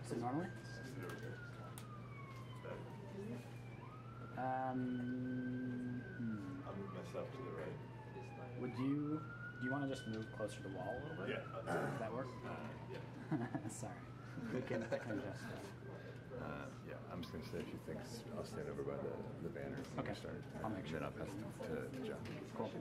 Sit normally? Sit over here. I'll move myself to the right. Do you want to just move closer to the wall a little bit? Yeah. Does that work? Yeah. Sorry. We can adjust that. Yeah, I'm just going to say a few things. I'll stand over by the banner. Okay. Start, I'll make sure. Then I'll pass it to John. Cool.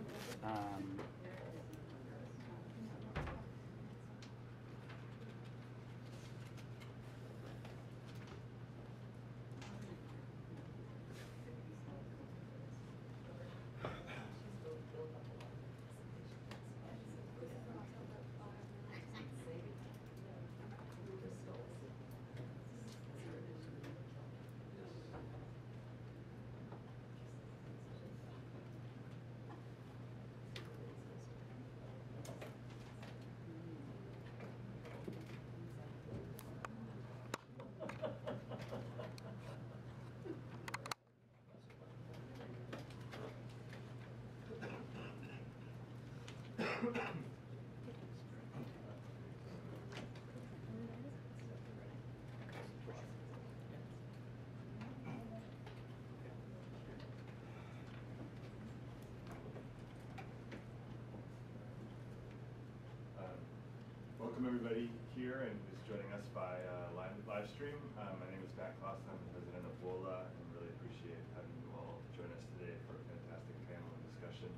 Welcome everybody here and who's joining us by live stream. My name is Matt Clausen. I'm the president of WOLA and really appreciate having you all join us today for a fantastic panel and discussion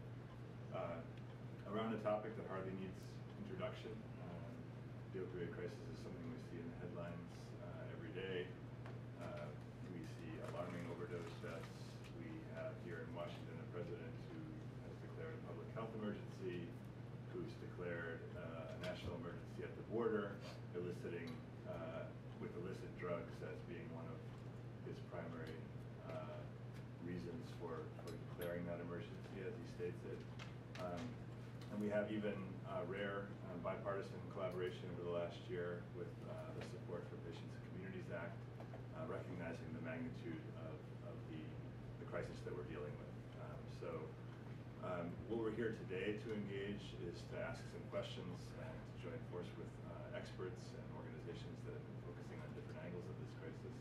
around a topic that hardly needs introduction. The opioid crisis is something we see in the headlines every day. We see alarming overdose deaths. We have here in Washington a president who has declared a public health emergency, who's declared a national emergency at the border, eliciting with illicit drugs as being one of his primary reasons for declaring that emergency, as he states it. And we have even rare bipartisan collaboration over the last year with the Support for Patients and Communities Act, recognizing the magnitude of the crisis that we're dealing with. What we're here today to engage is to ask some questions and to join force with experts and organizations that have been focusing on different angles of this crisis.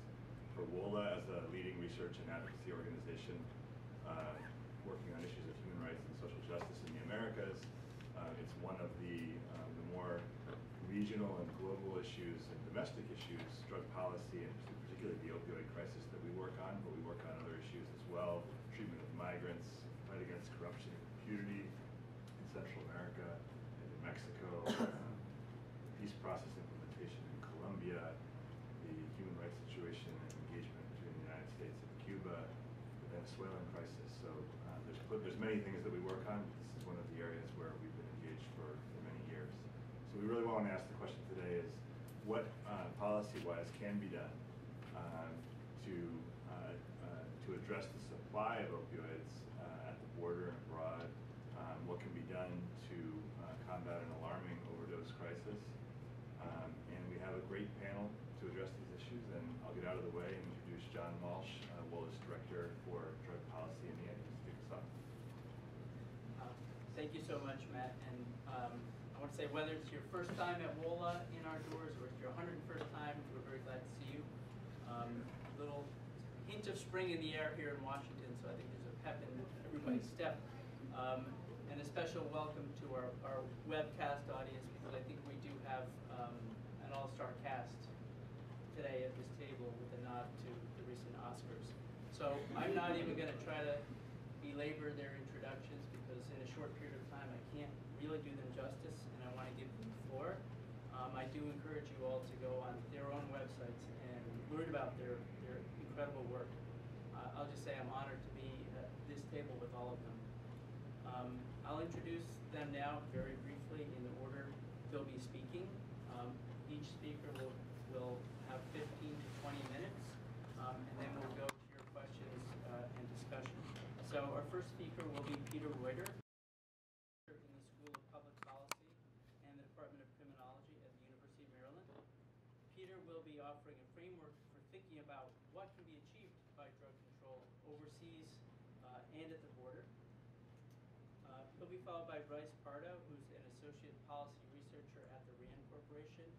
For WOLA, as a leading research and advocacy organization working on issues of human rights and social justice in the Americas, it's one of the more regional and global issues and domestic issues, drug policy, and particularly the opioid crisis that we work on, but we work on other issues as well, treatment of migrants, fight against corruption and impunity in Central America and in Mexico, peace process implementation in Colombia, the human rights situation and engagement between the United States and Cuba, the Venezuelan crisis. So there's many things that we work on. This is one of the areas where we've been engaged for many years. So we really want to ask the question today is what policy-wise can be done to address the supply of opioids at the border and abroad? What can be done to combat an alarming overdose crisis? And we have a great panel to address these issues, and I'll get out of the way and introduce John Walsh, WOLA's Director for Drug Policy and the Anti Stigma Office. Thank you so much, Matt. And I want to say, whether it's your first time at WOLA in our doors or it's your 101st time, we're very glad to see you. Little hint of spring in the air here in Washington, so I think there's a pep in everybody's step. And a special welcome to our webcast audience, because I think we do have an all-star cast today at this table with a nod to the recent Oscars. So I'm not even going to try to belabor their introductions, because in a short period of time I can't really do them justice, and I want to give them the floor. I do encourage you all to go on their own websites and learn about their incredible work. I'll just say I'm honored to be at this table with all of them. I'll introduce them now very briefly in the order they'll be speaking. Each speaker will have 15 to 20 minutes, and then we'll go to your questions and discussion. So our first speaker will be Peter Reuter in the School of Public Policy and the Department of Criminology at the University of Maryland. Peter will be offering a framework for thinking about what can be achieved by drug control overseas and at the border. He'll be followed by Bryce Pardo, who's an associate policy researcher at the RAND Corporation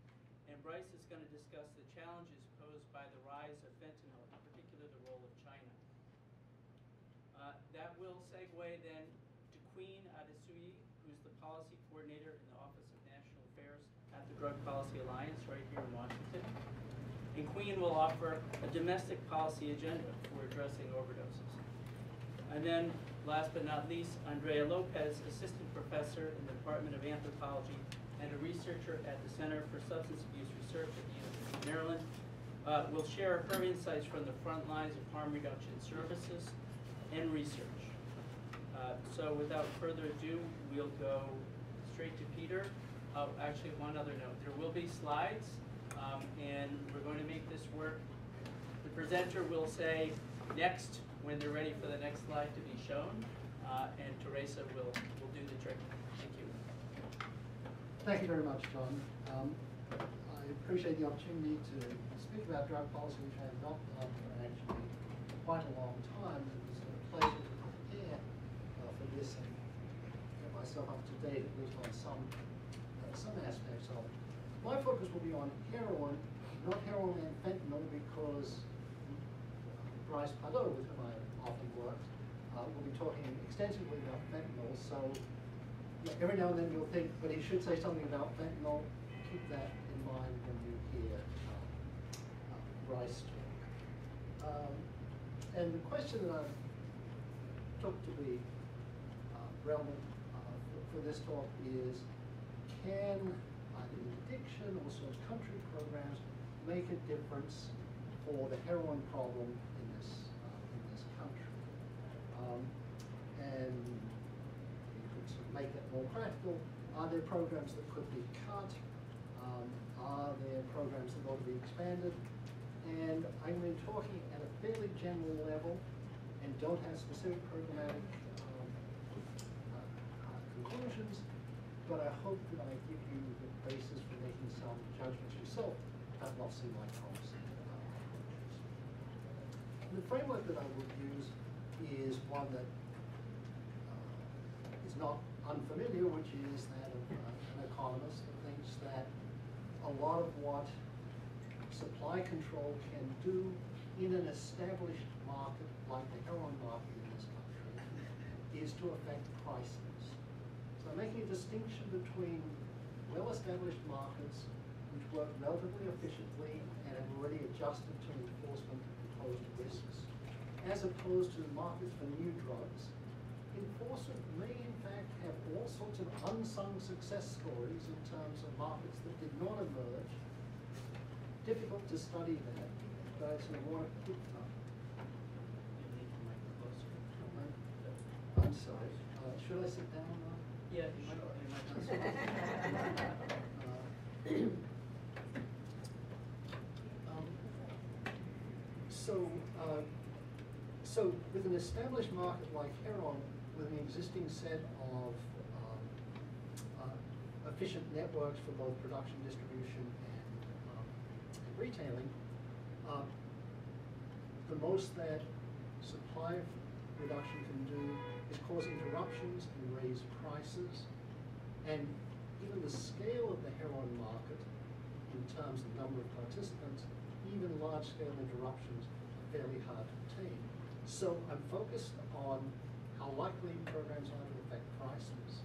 And Bryce is going to discuss the challenges posed by the rise of fentanyl, in particular the role of China. That will segue then to Queen Adesui, who's the policy coordinator in the Office of National Affairs at the Drug Policy Alliance right here in Washington. And Queen will offer a domestic policy agenda for addressing overdoses. And then, last but not least, Andrea Lopez, assistant professor in the Department of Anthropology and a researcher at the Center for Substance Abuse Research at the University of Maryland, will share her insights from the front lines of harm reduction services and research. So without further ado, we'll go straight to Peter. Oh, actually, one other note. There will be slides, and we're going to make this work. The presenter will say next when they're ready for the next slide to be shown, and Teresa will do the trick. Thank you. Thank you very much, John. I appreciate the opportunity to speak about drug policy, which I have not done for actually quite a long time. It was a pleasure to prepare for this and get myself up to date, at least on some aspects of it. My focus will be on heroin, not heroin and fentanyl, because Bryce Pardo, with whom I often worked, will be talking extensively about fentanyl. So every now and then you'll think, but he should say something about fentanyl. Keep that in mind when you hear Bryce talk. And the question that I took to be relevant for this talk is, can either addiction or source country programs make a difference for the heroin problem in this country? And you could sort of make it more practical. Are there programs that could be cut? Are there programs that ought to be expanded? And I'm going to be talking at a fairly general level and don't have specific programmatic conclusions, but I hope that I give you the basis for making some judgments yourself, but not seem like promising conclusions. The framework that I will use is one that is not unfamiliar, which is that of an economist that thinks that a lot of what supply control can do in an established market like the heroin market in this country is to affect prices. So I'm making a distinction between well-established markets which work relatively efficiently and have already adjusted to enforcement imposed risks, as opposed to markets for new drugs. Enforcement may in fact have all sorts of unsung success stories in terms of markets that did not emerge. Difficult to study that, but I sort of want to put them up. I'm sorry. Should I sit down now? Yeah, you might. So with an established market like heroin, with an existing set of efficient networks for both production, distribution, and retailing, the most that supply reduction can do is cause interruptions and raise prices. And even the scale of the heroin market, in terms of number of participants, even large-scale interruptions are fairly hard to attain. So I'm focused on how likely programs are to affect prices.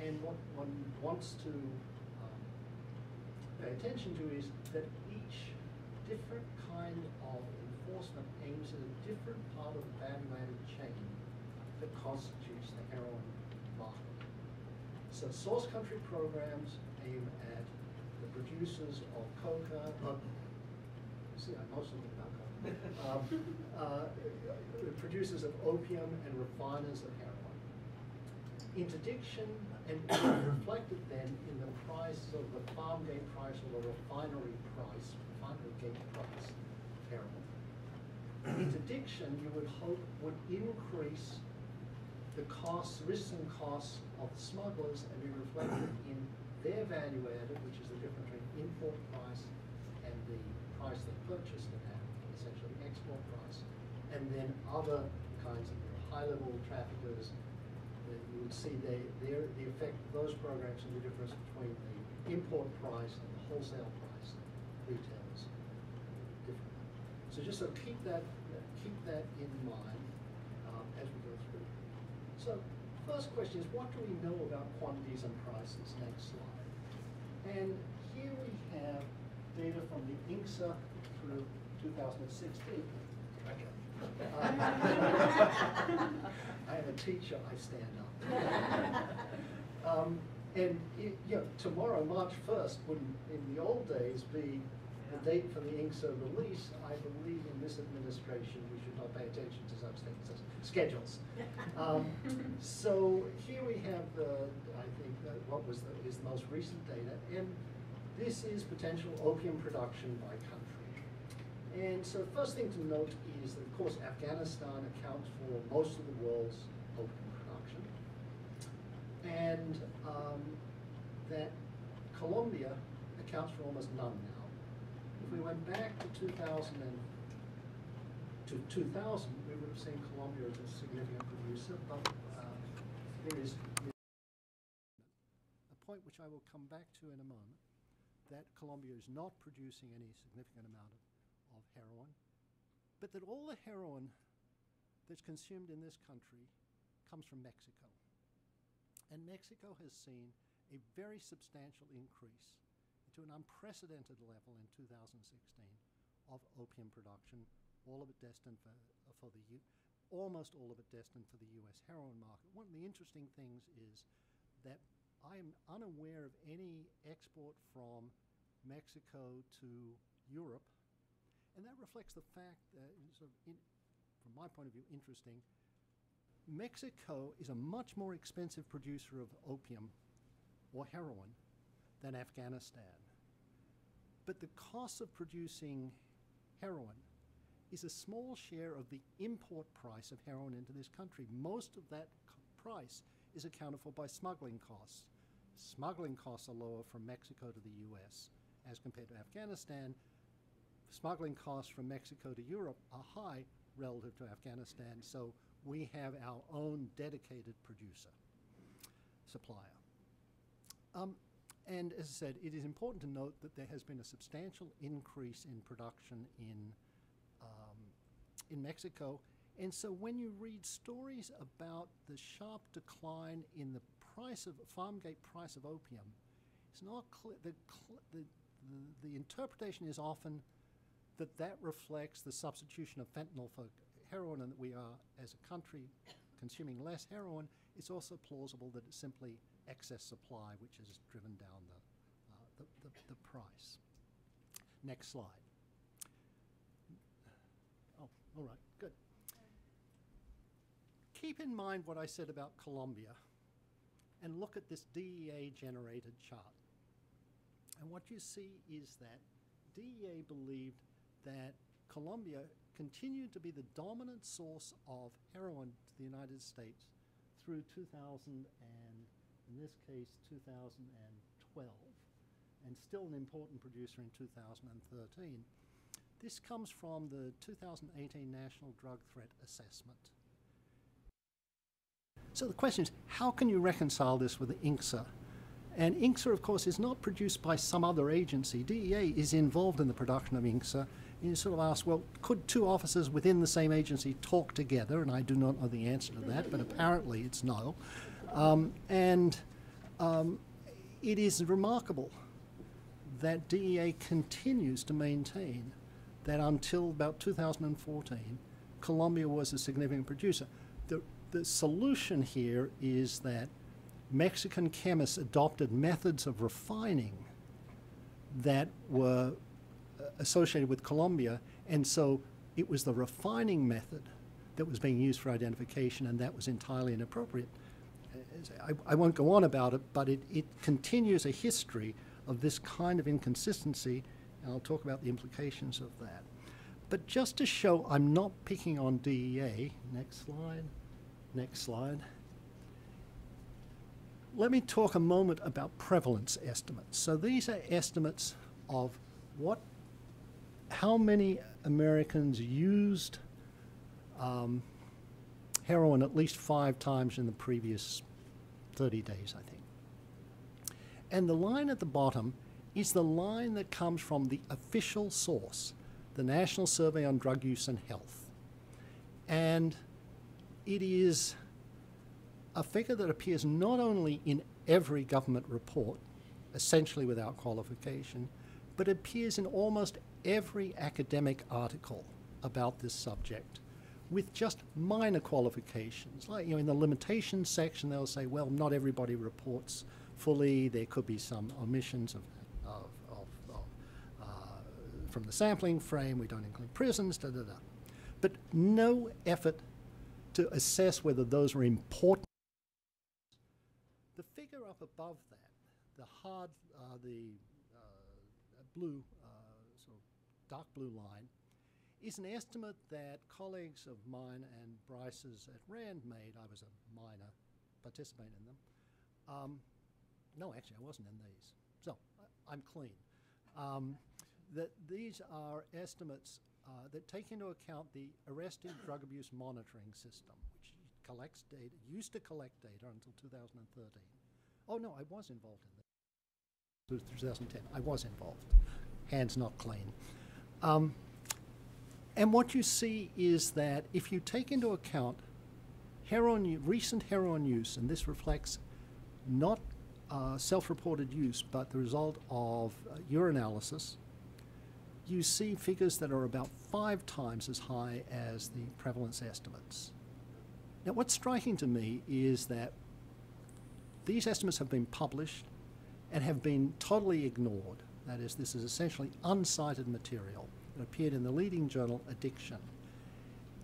And what one wants to pay attention to is that each different kind of enforcement aims at a different part of the value-added chain that constitutes the heroin market. So source country programs aim at the producers of coca. See, I know something about coca. Producers of opium and refiners of heroin. Interdiction and reflected then in the price of the farm gate price or the refinery gate price of heroin. Interdiction, you would hope, would increase the costs, risks and costs of the smugglers and be reflected in their value added, which is the difference between import price and the price they purchased it at, essentially export price. And then other kinds of high-level traffickers, the you would see the effect of those programs and the difference between the import price and the wholesale price that retailers different. So just sort of keep that in mind as we go through. So first question is, what do we know about quantities and prices? Next slide. And here we have data from the INCSA through 2016. Okay. I am a teacher, I stand up. And tomorrow, March 1st, would in the old days be the date for the INCSA release. I believe in this administration we should not pay attention to such things as schedules. So here we have I think what is the most recent data, and this is potential opium production by country. And so the first thing to note is that, of course, Afghanistan accounts for most of the world's opium production, and that Colombia accounts for almost none now. If we went back to 2000, we would have seen Colombia as a significant producer, but there is a point which I will come back to in a moment, that Colombia is not producing any significant amount of heroin, but that all the heroin that's consumed in this country comes from Mexico. And Mexico has seen a very substantial increase to an unprecedented level in 2016 of opium production, all of it destined almost all of it destined for the US heroin market. One of the interesting things is that I am unaware of any export from Mexico to Europe, and that reflects the fact that, from my point of view, interesting, Mexico is a much more expensive producer of opium or heroin than Afghanistan. But the cost of producing heroin is a small share of the import price of heroin into this country. Most of that price is accounted for by smuggling costs. Smuggling costs are lower from Mexico to the US as compared to Afghanistan. Smuggling costs from Mexico to Europe are high relative to Afghanistan, so we have our own dedicated supplier. And as I said, it is important to note that there has been a substantial increase in production in Mexico. And so when you read stories about the sharp decline in the farm gate price of opium, it's not clear. The interpretation is often that reflects the substitution of fentanyl for heroin, and that we are, as a country, consuming less heroin. It's also plausible that it's simply excess supply which has driven down the price. Next slide. Oh, all right, good. Keep in mind what I said about Colombia and look at this DEA-generated chart. And what you see is that DEA believed that Colombia continued to be the dominant source of heroin to the United States through 2000 and, in this case, 2012, and still an important producer in 2013. This comes from the 2018 National Drug Threat Assessment. So the question is, how can you reconcile this with the INCSA? And INCSA, of course, is not produced by some other agency. DEA is involved in the production of INCSA. And you sort of ask, well, could two officers within the same agency talk together? And I do not know the answer to that, but apparently it's no. It is remarkable that DEA continues to maintain that until about 2014, Colombia was a significant producer. The solution here is that Mexican chemists adopted methods of refining that were associated with Colombia, and so it was the refining method that was being used for identification, and that was entirely inappropriate. I won't go on about it, but it continues a history of this kind of inconsistency, and I'll talk about the implications of that. But just to show I'm not picking on DEA, next slide. Next slide. Let me talk a moment about prevalence estimates. So these are estimates of how many Americans used heroin at least 5 times in the previous 30 days, I think. And the line at the bottom is the line that comes from the official source, the National Survey on Drug Use and Health. And it is a figure that appears not only in every government report, essentially without qualification, but appears in almost every academic article about this subject with just minor qualifications. Like, you know, in the limitations section, they'll say, well, not everybody reports fully. There could be some omissions from the sampling frame. We don't include prisons, da, da, da. But no effort to assess whether those are important. The figure up above that, the blue, sort of dark blue line, is an estimate that colleagues of mine and Bryce's at Rand made. I was a minor participant in them. No, actually, I wasn't in these. So I'm clean. That these are estimates that take into account the arrested drug abuse monitoring system, which collects data, used to collect data until 2013. Oh no, I was involved in this. 2010, I was involved. Hands not clean. And what you see is that if you take into account recent heroin use, and this reflects not self-reported use, but the result of urinalysis, you see figures that are about 5 times as high as the prevalence estimates. Now, what's striking to me is that these estimates have been published and have been totally ignored. That is, this is essentially uncited material that appeared in the leading journal, Addiction.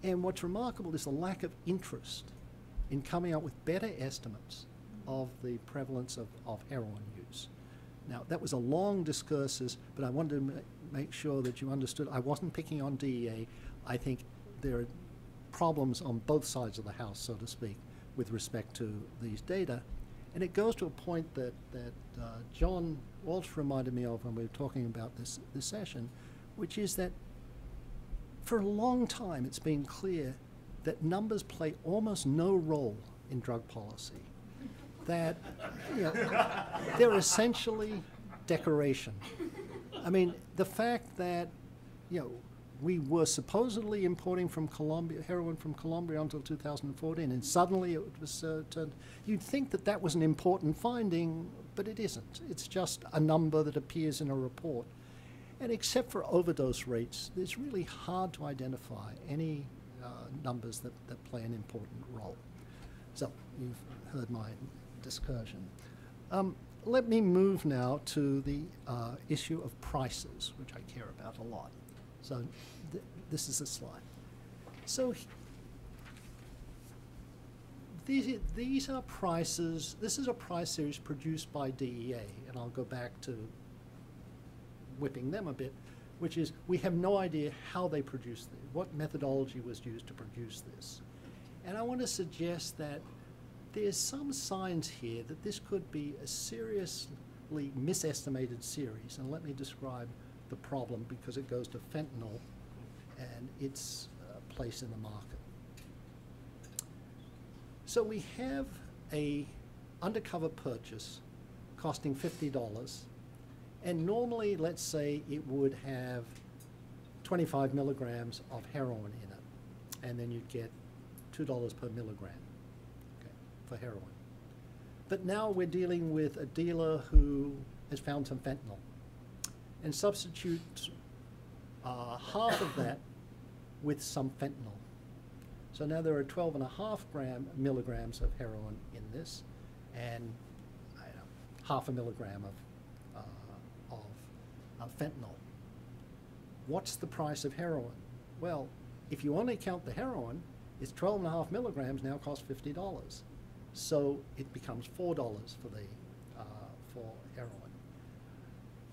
And what's remarkable is the lack of interest in coming up with better estimates of the prevalence of heroin use. Now, that was a long discursus, but I wanted to make sure that you understood I wasn't picking on DEA. I think there are problems on both sides of the house, so to speak, with respect to these data. And it goes to a point that John Walsh reminded me of when we were talking about this session, which is that for a long time it's been clear that numbers play almost no role in drug policy. That, you know, they're essentially decoration. I mean, the fact that, you know, we were supposedly importing from Colombia, heroin from Colombia until 2014, and suddenly it was turned. You'd think that that was an important finding, but it isn't. It's just a number that appears in a report. And except for overdose rates, it's really hard to identify any numbers that play an important role. So you've heard my discussion. Let me move now to the issue of prices, which I care about a lot. So this is a slide. So these are prices. This is a price series produced by DEA, and I'll go back to whipping them a bit, which is we have no idea how they produced this, what methodology was used to produce this. And I want to suggest that there's some signs here that this could be a seriously misestimated series, and let me describe the problem because it goes to fentanyl and its place in the market. So we have a undercover purchase costing $50, and normally, let's say, it would have 25 milligrams of heroin in it, and then you'd get $2 per milligram, okay, for heroin. But now we're dealing with a dealer who has found some fentanyl and substitutes half of that with some fentanyl. So now there are 12.5 milligrams of heroin in this, and I don't know, half a milligram of fentanyl. What's the price of heroin? Well, if you only count the heroin, it's 12.5 milligrams now costs $50. So it becomes $4 for heroin.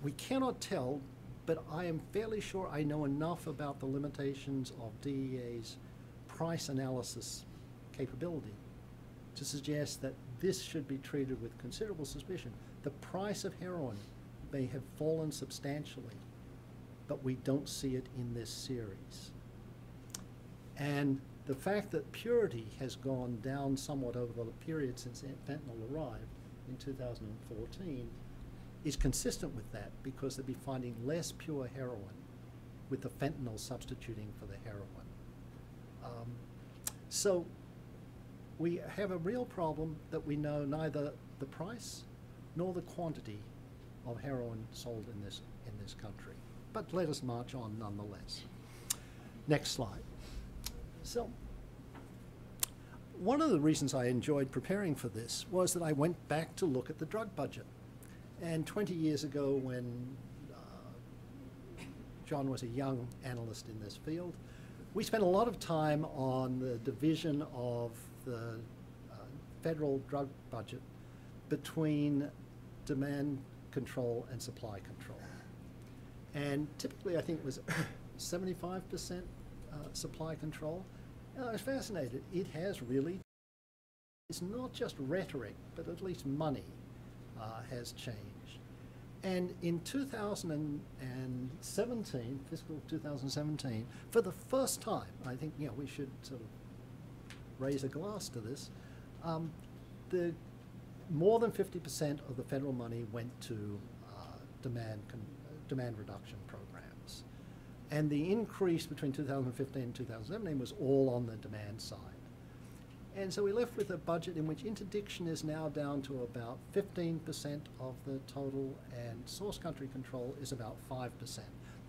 We cannot tell, but I am fairly sure I know enough about the limitations of DEA's price analysis capability to suggest that this should be treated with considerable suspicion. The price of heroin may have fallen substantially, but we don't see it in this series. And the fact that purity has gone down somewhat over the period since fentanyl arrived in 2014 is consistent with that, because they'll be finding less pure heroin with the fentanyl substituting for the heroin. So we have a real problem that we know neither the price nor the quantity of heroin sold in this country. But let us march on nonetheless. Next slide. So one of the reasons I enjoyed preparing for this was that I went back to look at the drug budget. And 20 years ago, when John was a young analyst in this field, we spent a lot of time on the division of the federal drug budget between demand control and supply control. And typically, I think it was 75% supply control. And I was fascinated. It has really, it's not just rhetoric, but at least money has changed. And in 2017, fiscal 2017, for the first time, I think we should sort of raise a glass to this, more than 50% of the federal money went to demand reduction programs. And the increase between 2015 and 2017 was all on the demand side. And so we left with a budget in which interdiction is now down to about 15% of the total, and source country control is about 5%.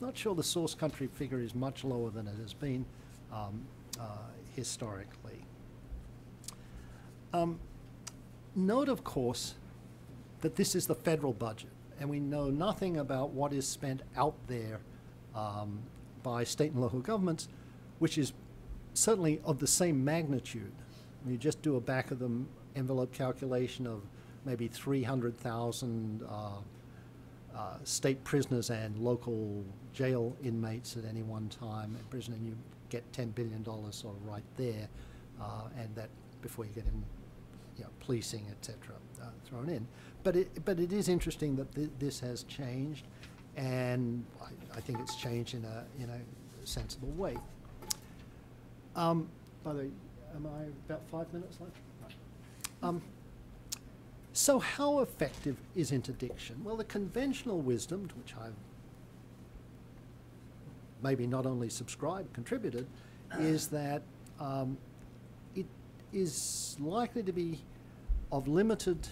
Not sure the source country figure is much lower than it has been historically. Note, of course, that this is the federal budget, and we know nothing about what is spent out there by state and local governments, which is certainly of the same magnitude. You just do a back of the envelope calculation of maybe 300,000 state prisoners and local jail inmates at any one time in prison, and you get $10 billion sort of right there, and that before you get in, policing, etc., thrown in. But it is interesting that this has changed, and I think it's changed in a sensible way. By the way, am I about 5 minutes left? Right. So how effective is interdiction? Well, the conventional wisdom, to which I've maybe not only subscribed, contributed, is that it is likely to be of limited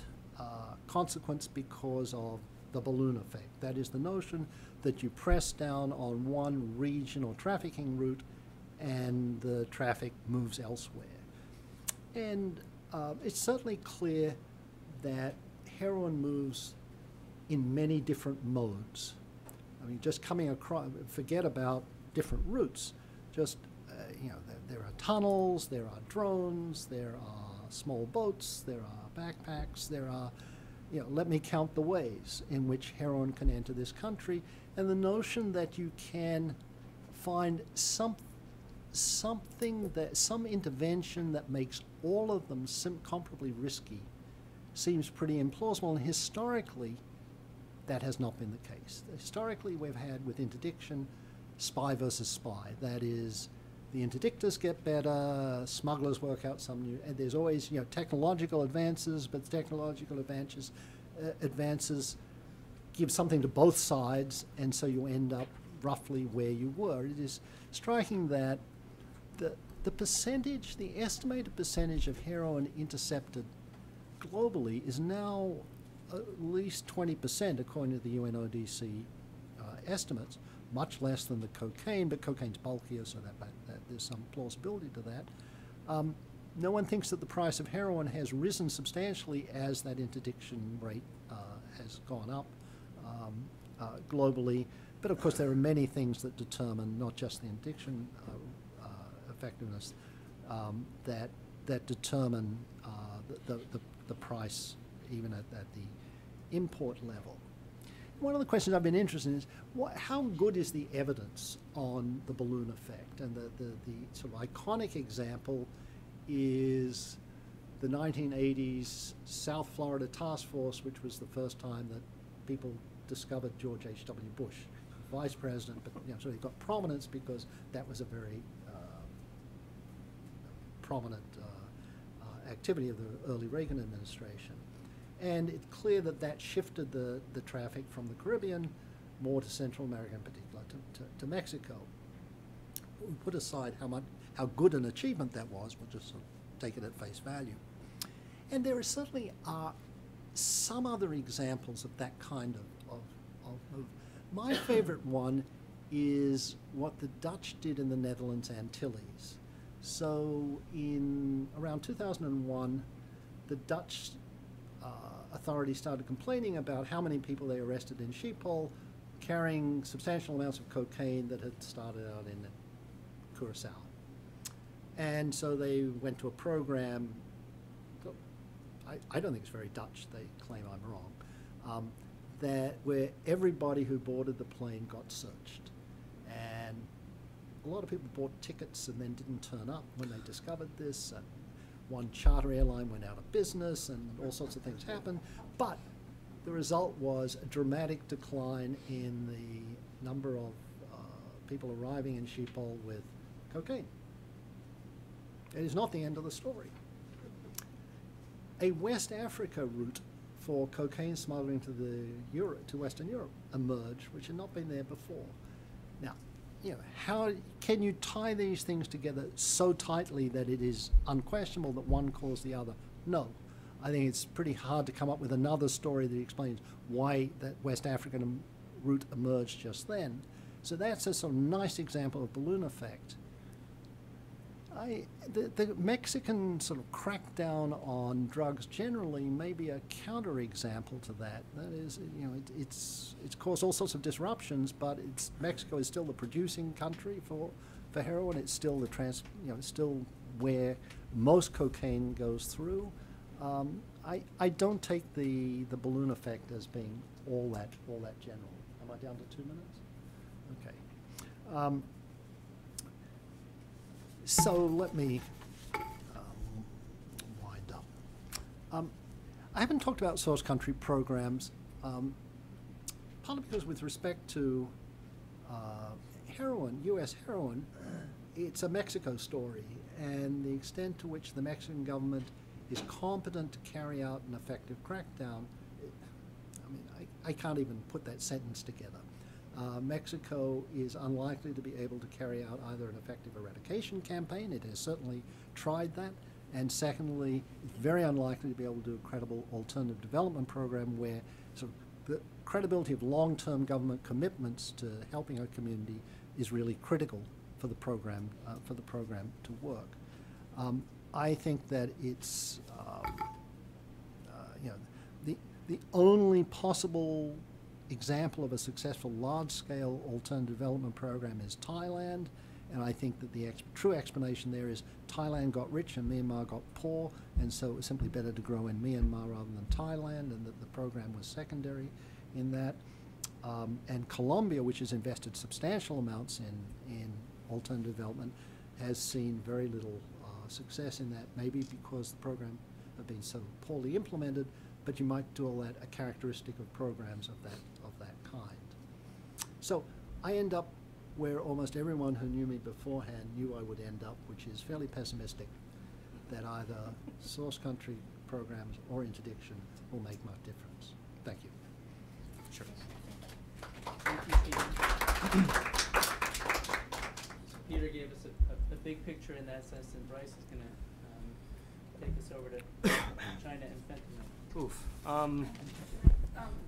consequence because of the balloon effect. That is the notion that you press down on one region or trafficking route and the traffic moves elsewhere. And it's certainly clear that heroin moves in many different modes. I mean, just coming across, forget about different routes. Just, there are tunnels, there are drones, there are small boats, there are backpacks, there are, let me count the ways in which heroin can enter this country. And the notion that you can find some intervention that makes all of them comparably risky seems pretty implausible, and historically that has not been the case. Historically, we've had with interdiction spy versus spy. That is, the interdictors get better, smugglers work out some new, and there's always technological advances, but technological advances give something to both sides, and so you end up roughly where you were. It is striking that the estimated percentage of heroin intercepted globally is now at least 20%, according to the UNODC estimates, much less than the cocaine, but cocaine's bulkier, so that there's some plausibility to that. No one thinks that the price of heroin has risen substantially as that interdiction rate has gone up globally, but of course there are many things that determine not just the interdiction effectiveness that determine the price even at the import level. One of the questions I've been interested in is how good is the evidence on the balloon effect? And the sort of iconic example is the 1980s South Florida Task Force, which was the first time that people discovered George H.W. Bush, vice president, but so he got prominence because that was a very prominent activity of the early Reagan administration. And it's clear that that shifted the traffic from the Caribbean more to Central America in particular, to Mexico. We put aside how good an achievement that was, we'll just sort of take it at face value. And there certainly are some other examples of that kind of move. My favorite one is what the Dutch did in the Netherlands Antilles. So in around 2001, the Dutch authorities started complaining about how many people they arrested in Schiphol carrying substantial amounts of cocaine that had started out in Curacao. And so they went to a program, I don't think it's very Dutch, they claim I'm wrong, where everybody who boarded the plane got searched. And a lot of people bought tickets and then didn't turn up when they discovered this. And one charter airline went out of business and all sorts of things happened. But the result was a dramatic decline in the number of people arriving in Schiphol with cocaine. It is not the end of the story. A West Africa route for cocaine smuggling to Western Europe emerged, which had not been there before. Now, how can you tie these things together so tightly that it is unquestionable that one caused the other? No. I think it's pretty hard to come up with another story that explains why that West African route emerged just then. So that's a sort of nice example of balloon effect. The Mexican sort of crackdown on drugs generally may be a counterexample to that. That is, it's caused all sorts of disruptions, but Mexico is still the producing country for heroin. It's still it's still where most cocaine goes through. I don't take the balloon effect as being all that general. Am I down to 2 minutes? Okay. So let me wind up. I haven't talked about source country programs, partly because with respect to heroin, U.S. heroin, it's a Mexico story, and the extent to which the Mexican government is competent to carry out an effective crackdown, I can't even put that sentence together. Mexico is unlikely to be able to carry out either an effective eradication campaign. It has certainly tried that. And secondly, it's very unlikely to be able to do a credible alternative development program where sort of the credibility of long-term government commitments to helping a community is really critical for the program to work. I think that it's the only possible example of a successful large-scale alternative development program is Thailand, and I think that the true explanation there is Thailand got rich and Myanmar got poor, and so it was simply better to grow in Myanmar rather than Thailand, and that the program was secondary in that. And Colombia, which has invested substantial amounts in alternative development, has seen very little success in that, maybe because the program have been so poorly implemented, but you might call that a characteristic of programs of that kind. So I end up where almost everyone who knew me beforehand knew I would end up, which is fairly pessimistic, that either source country programs or interdiction will make much difference. Thank you. Sure. Thank you, Peter. Peter gave us a big picture in that sense, and Bryce is going to take us over to China and fentanyl. Oof.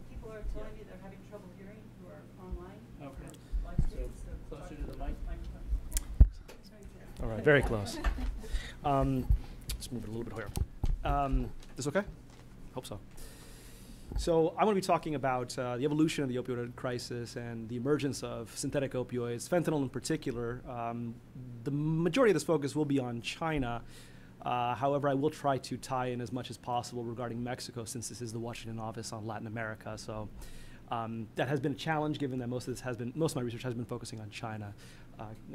People are telling me they're having trouble hearing who are online. Okay. Live So stream, closer talk to the mic. microphone. All right, very close. Let's move it a little bit higher. This okay? Hope so. So I'm going to be talking about the evolution of the opioid crisis and the emergence of synthetic opioids, fentanyl in particular. The majority of this focus will be on China. However, I will try to tie in as much as possible regarding Mexico, since this is the Washington office on Latin America. So that has been a challenge, given that most of my research has been focusing on China.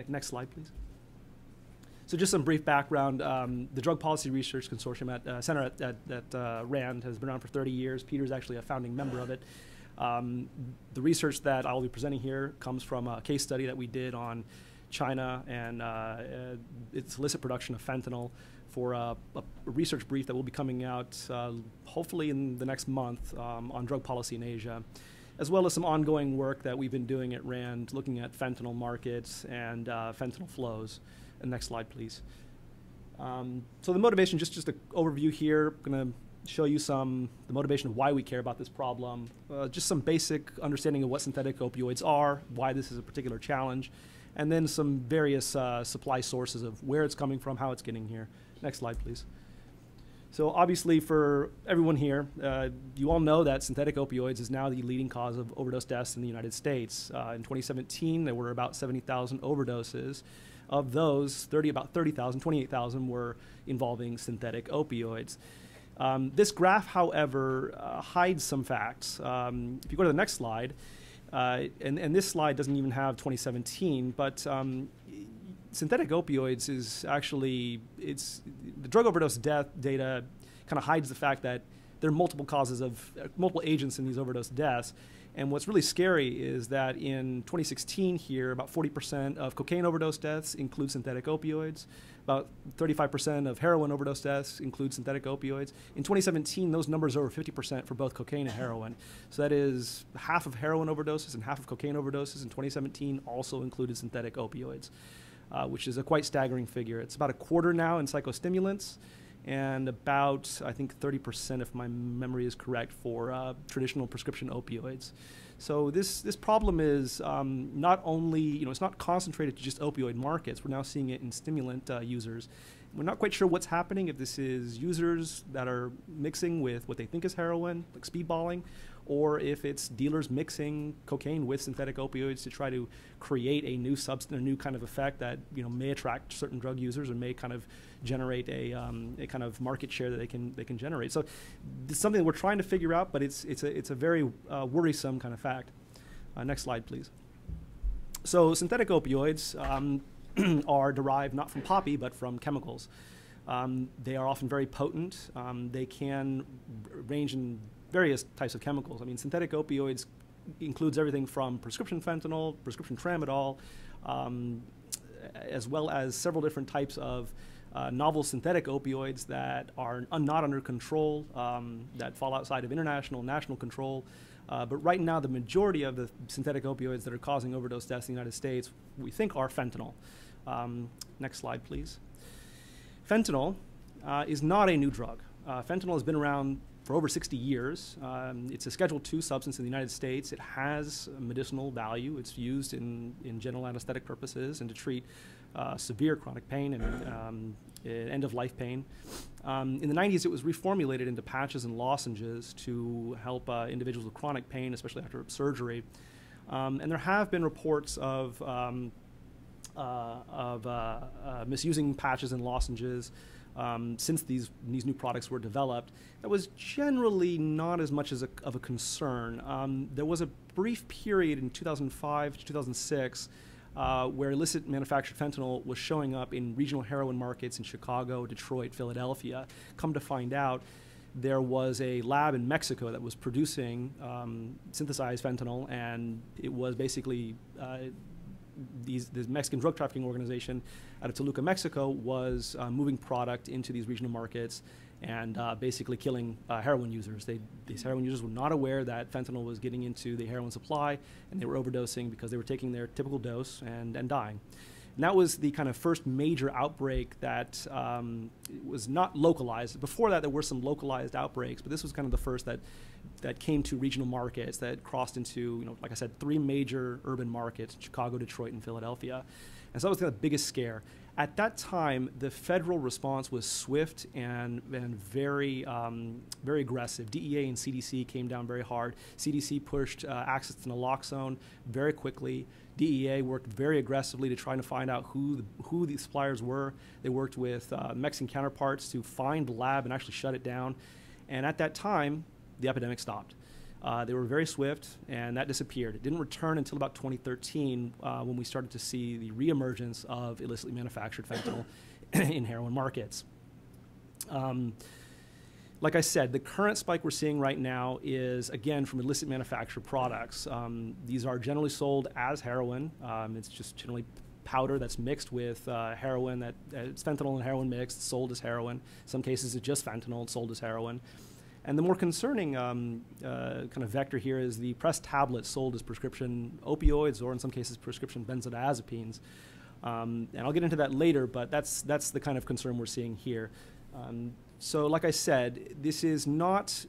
Next slide, please. So just some brief background. The Drug Policy Research Consortium Center at RAND has been around for 30 years. Peter's actually a founding member of it. The research that I'll be presenting here comes from a case study that we did on China and its illicit production of fentanyl for a research brief that will be coming out hopefully in the next month on drug policy in Asia, as well as some ongoing work that we've been doing at RAND looking at fentanyl markets and fentanyl flows. And next slide, please. So the motivation, just an overview here. I'm going to show you the motivation of why we care about this problem, just some basic understanding of what synthetic opioids are, why this is a particular challenge, and then some various supply sources of where it's coming from, how it's getting here. Next slide, please. So obviously for everyone here, you all know that synthetic opioids is now the leading cause of overdose deaths in the United States. In 2017, there were about 70,000 overdoses. Of those, about 30,000, 28,000 were involving synthetic opioids. This graph, however, hides some facts. If you go to the next slide, and this slide doesn't even have 2017, but synthetic opioids is actually, the drug overdose death data kind of hides the fact that there are multiple causes of, multiple agents in these overdose deaths. And what's really scary is that in 2016 here, about 40% of cocaine overdose deaths include synthetic opioids. About 35% of heroin overdose deaths include synthetic opioids. In 2017, those numbers are over 50% for both cocaine and heroin. So that is half of heroin overdoses and half of cocaine overdoses in 2017 also included synthetic opioids, which is a quite staggering figure. It's about a quarter now in psychostimulants, and about, I think, 30%, if my memory is correct, for traditional prescription opioids. So this problem is not only, it's not concentrated to just opioid markets. We're now seeing it in stimulant users. We're not quite sure what's happening, if this is users that are mixing with what they think is heroin, like speedballing, or if it's dealers mixing cocaine with synthetic opioids to try to create a new substance, a new kind of effect that may attract certain drug users and may kind of generate a kind of market share that they can generate. So it's something that we're trying to figure out, but it's a very worrisome kind of fact. Next slide, please. So synthetic opioids are derived not from poppy but from chemicals. They are often very potent. They can range in various types of chemicals. I mean, synthetic opioids includes everything from prescription fentanyl, prescription tramadol, as well as several different types of novel synthetic opioids that are not under control, that fall outside of international and national control. But right now, the majority of the synthetic opioids that are causing overdose deaths in the United States, we think, are fentanyl. Next slide, please. Fentanyl is not a new drug. Fentanyl has been around for over 60 years. It's a Schedule II substance in the United States. It has medicinal value. It's used in general anesthetic purposes and to treat severe chronic pain and end-of-life pain. In the 90s, it was reformulated into patches and lozenges to help individuals with chronic pain, especially after surgery. And there have been reports of misusing patches and lozenges since these new products were developed. That was generally not as much of a concern. There was a brief period in 2005 to 2006 where illicit manufactured fentanyl was showing up in regional heroin markets in Chicago, Detroit, Philadelphia. Come to find out, there was a lab in Mexico that was producing synthesized fentanyl, and it was basically this Mexican drug trafficking organization out of Toluca, Mexico, was moving product into these regional markets and basically killing heroin users. These heroin users were not aware that fentanyl was getting into the heroin supply, and they were overdosing because they were taking their typical dose and dying. And that was the kind of first major outbreak that was not localized. Before that, there were some localized outbreaks, but this was kind of the first that came to regional markets, that crossed into, like I said, 3 major urban markets: Chicago, Detroit, and Philadelphia. And so that was kind of the biggest scare. At that time, the federal response was swift and very, very aggressive. DEA and CDC came down very hard. CDC pushed access to naloxone very quickly. DEA worked very aggressively to try to find out who the suppliers were. They worked with Mexican counterparts to find the lab and actually shut it down. And at that time, the epidemic stopped. They were very swift, and that disappeared. It didn't return until about 2013 when we started to see the reemergence of illicitly manufactured fentanyl in heroin markets. Like I said, the current spike we're seeing right now is, again, from illicit manufactured products. These are generally sold as heroin. It's just generally powder that's mixed with heroin. It's fentanyl and heroin mixed, sold as heroin. In some cases, it's just fentanyl and sold as heroin. And the more concerning kind of vector here is the pressed tablets sold as prescription opioids, or in some cases prescription benzodiazepines. And I'll get into that later, but that's the kind of concern we're seeing here. So like I said, this is not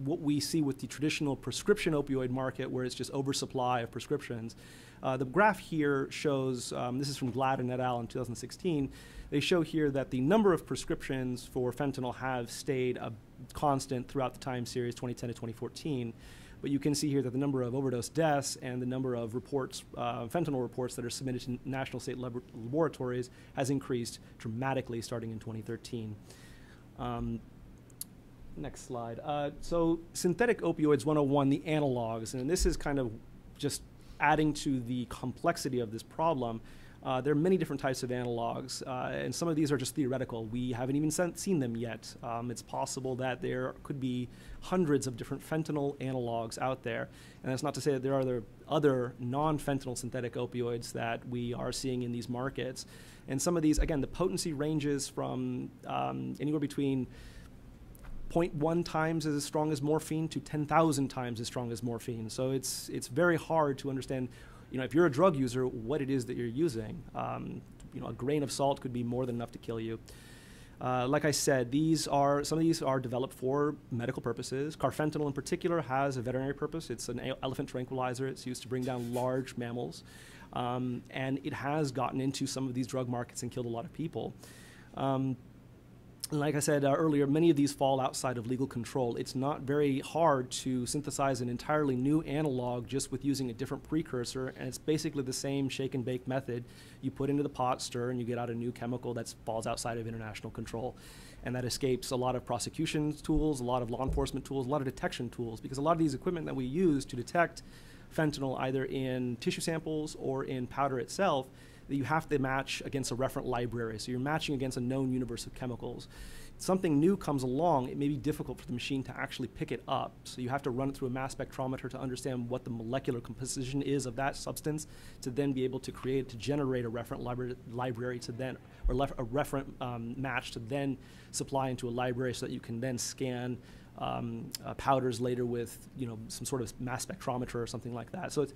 what we see with the traditional prescription opioid market, where it's just oversupply of prescriptions. The graph here shows, this is from Gladden et al. In 2016, they show here that the number of prescriptions for fentanyl have stayed constant throughout the time series 2010 to 2014. But you can see here that the number of overdose deaths and the number of reports, fentanyl reports that are submitted to national state laboratories has increased dramatically starting in 2013. Next slide. So synthetic opioids 101, the analogs, and this is kind of just adding to the complexity of this problem. There are many different types of analogs, and some of these are just theoretical. We haven't even seen them yet. It's possible that there could be hundreds of different fentanyl analogs out there, and that's not to say that there are other non-fentanyl synthetic opioids that we are seeing in these markets. And some of these, again, the potency ranges from anywhere between 0.1 times as strong as morphine to 10,000 times as strong as morphine. So it's very hard to understand, if you're a drug user, what it is that you're using. A grain of salt could be more than enough to kill you. Like I said, some of these are developed for medical purposes. Carfentanil in particular has a veterinary purpose. It's an elephant tranquilizer. It's used to bring down large mammals. And it has gotten into some of these drug markets and killed a lot of people. Like I said earlier, many of these fall outside of legal control. It's not very hard to synthesize an entirely new analog just with using a different precursor, and it's basically the same shake and bake method. You put into the pot, stir, and you get out a new chemical that falls outside of international control. And that escapes a lot of prosecution tools, a lot of law enforcement tools, a lot of detection tools, because a lot of these equipment that we use to detect fentanyl either in tissue samples or in powder itself, that you have to match against a referent library. So you're matching against a known universe of chemicals. Something new comes along, it may be difficult for the machine to actually pick it up. So you have to run it through a mass spectrometer to understand what the molecular composition is of that substance, to then be able to generate a referent library to then, or a referent match to then supply into a library, so that you can then scan powders later with some sort of mass spectrometer or something like that. So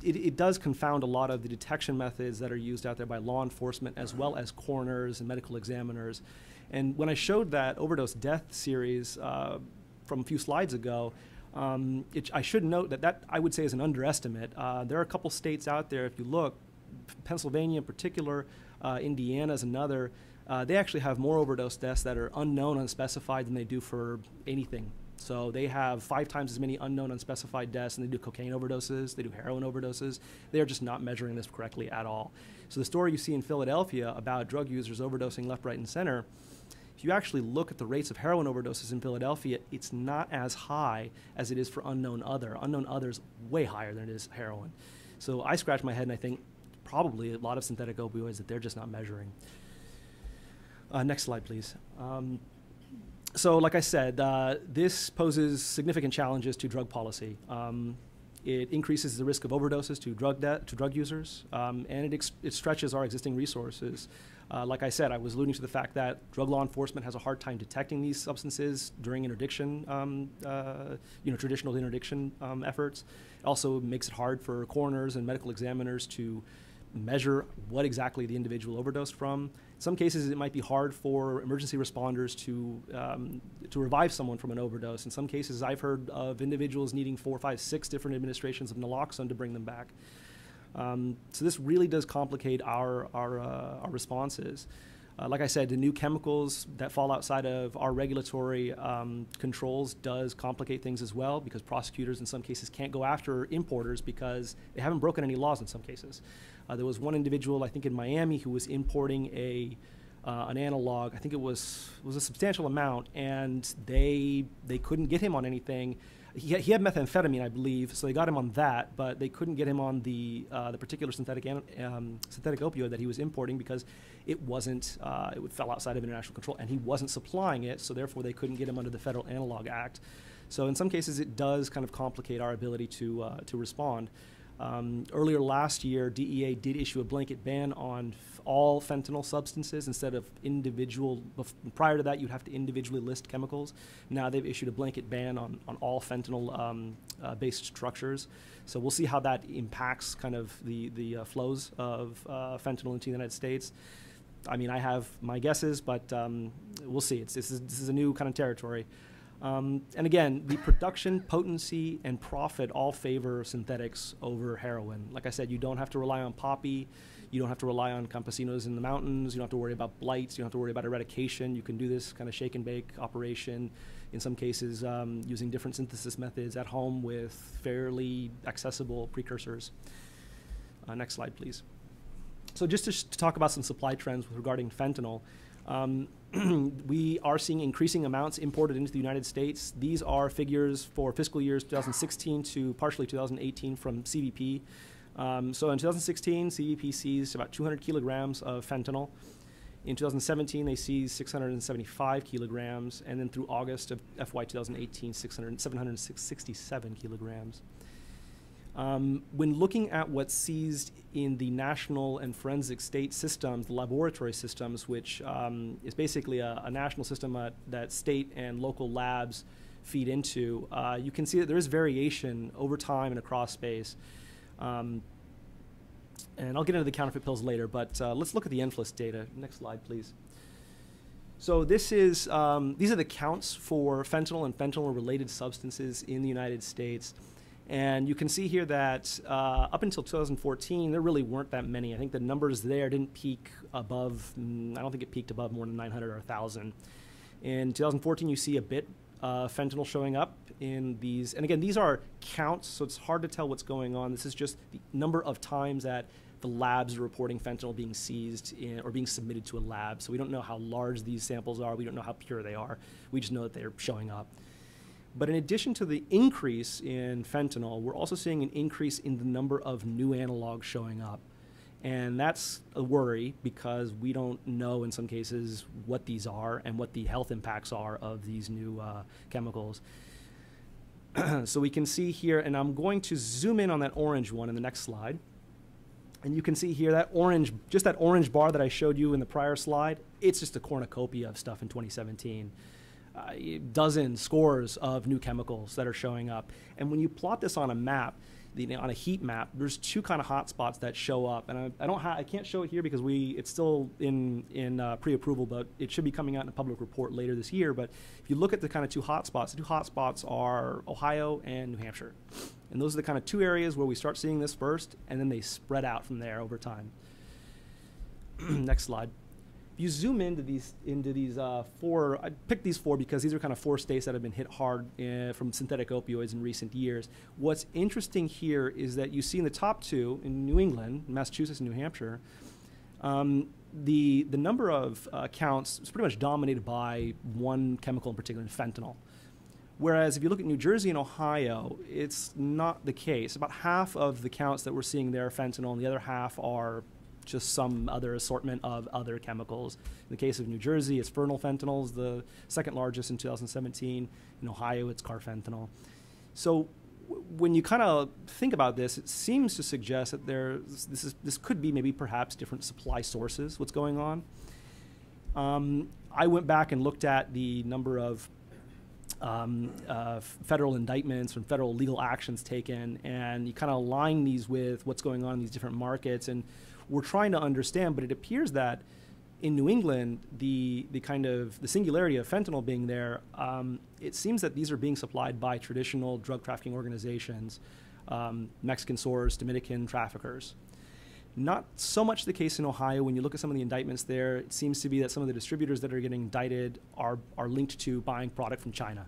it does confound a lot of the detection methods that are used out there by law enforcement, as well as coroners and medical examiners. And when I showed that overdose death series from a few slides ago, I should note that I would say is an underestimate. There are a couple states out there, if you look, Pennsylvania in particular, Indiana is another, they actually have more overdose deaths that are unknown, unspecified than they do for anything. So they have 5 times as many unknown, unspecified deaths, and they do cocaine overdoses, they do heroin overdoses. They are just not measuring this correctly at all. So the story you see in Philadelphia about drug users overdosing left, right, and center, if you actually look at the rates of heroin overdoses in Philadelphia, it's not as high as it is for unknown other. Unknown other's way higher than it is heroin. So I scratch my head and I think probably a lot of synthetic opioids that they're just not measuring. Next slide, please. So like I said, this poses significant challenges to drug policy. It increases the risk of overdoses to drug users, and it stretches our existing resources. Like I said, I was alluding to the fact that drug law enforcement has a hard time detecting these substances during interdiction, traditional interdiction efforts. It also makes it hard for coroners and medical examiners to measure what exactly the individual overdosed from. In some cases, it might be hard for emergency responders to revive someone from an overdose. In some cases, I've heard of individuals needing 4, 5, 6 different administrations of naloxone to bring them back. So this really does complicate our responses. Like I said, the new chemicals that fall outside of our regulatory controls does complicate things as well, because prosecutors in some cases can't go after importers because they haven't broken any laws in some cases. There was one individual, I think in Miami, who was importing an analog. I think it was a substantial amount, and they couldn't get him on anything. He had methamphetamine, I believe, so they got him on that, but they couldn't get him on the particular synthetic opioid that he was importing, because it fell outside of international control, and he wasn't supplying it, so therefore they couldn't get him under the Federal Analog Act. So in some cases, it does kind of complicate our ability to respond. Earlier last year, DEA did issue a blanket ban on all fentanyl substances instead of individual. Prior to that, you'd have to individually list chemicals. Now they've issued a blanket ban on all fentanyl-based structures. So we'll see how that impacts kind of the flows of fentanyl into the United States. I mean, I have my guesses, but we'll see. This is a new kind of territory. And again, the production, potency, and profit all favor synthetics over heroin. Like I said, you don't have to rely on poppy. You don't have to rely on campesinos in the mountains. You don't have to worry about blights. You don't have to worry about eradication. You can do this kind of shake and bake operation, in some cases using different synthesis methods at home with fairly accessible precursors. Next slide, please. So just to talk about some supply trends regarding fentanyl, we are seeing increasing amounts imported into the United States. These are figures for fiscal years 2016 to partially 2018 from CBP. So in 2016, CBP seized about 200 kilograms of fentanyl. In 2017, they seized 675 kilograms, and then through August of FY 2018, 767 kilograms. When looking at what's seized in the national and forensic state systems, the laboratory systems, which is basically a national system that state and local labs feed into, you can see that there is variation over time and across space. And I'll get into the counterfeit pills later, but let's look at the NFLS data. Next slide, please. So this is, these are the counts for fentanyl and fentanyl-related substances in the United States. And you can see here that up until 2014, there really weren't that many. I think the numbers there didn't peak above, I don't think it peaked above more than 900 or 1,000. In 2014, you see a bit fentanyl showing up in these. And again, these are counts, so it's hard to tell what's going on. This is just the number of times that the labs are reporting fentanyl being seized or being submitted to a lab. So we don't know how large these samples are. We don't know how pure they are. We just know that they're showing up. But in addition to the increase in fentanyl, we're also seeing an increase in the number of new analogs showing up. And that's a worry because we don't know in some cases what these are and what the health impacts are of these new chemicals. So we can see here, and I'm going to zoom in on that orange one in the next slide. And you can see here that orange, just that orange bar that I showed you in the prior slide, it's just a cornucopia of stuff in 2017. Dozens, scores of new chemicals that are showing up. And when you plot this on a map, on a heat map, there's two kind of hot spots that show up. And I can't show it here because it's still in pre-approval, but it should be coming out in a public report later this year. But if you look at the kind of two hot spots, the two hot spots are Ohio and New Hampshire. And those are the kind of two areas where we start seeing this first, and then they spread out from there over time. Next slide. If you zoom into these four, I picked these four because these are kind of four states that have been hit hard from synthetic opioids in recent years. What's interesting here is that you see in the top two, in New England, Massachusetts and New Hampshire, the number of counts is pretty much dominated by one chemical in particular, fentanyl. Whereas if you look at New Jersey and Ohio, it's not the case. About half of the counts that we're seeing there are fentanyl, and the other half are just some other assortment of other chemicals. In the case of New Jersey, it's phenylfentanyl, the second largest in 2017. In Ohio, it's carfentanil. So when you kind of think about this, it seems to suggest that this could be maybe perhaps different supply sources, what's going on. I went back and looked at the number of federal indictments and federal legal actions taken, and you kind of align these with what's going on in these different markets. And we're trying to understand, but it appears that in New England, the singularity of fentanyl being there, it seems that these are being supplied by traditional drug trafficking organizations, Mexican source, Dominican traffickers. Not so much the case in Ohio. When you look at some of the indictments there, it seems to be that some of the distributors that are getting indicted are linked to buying product from China.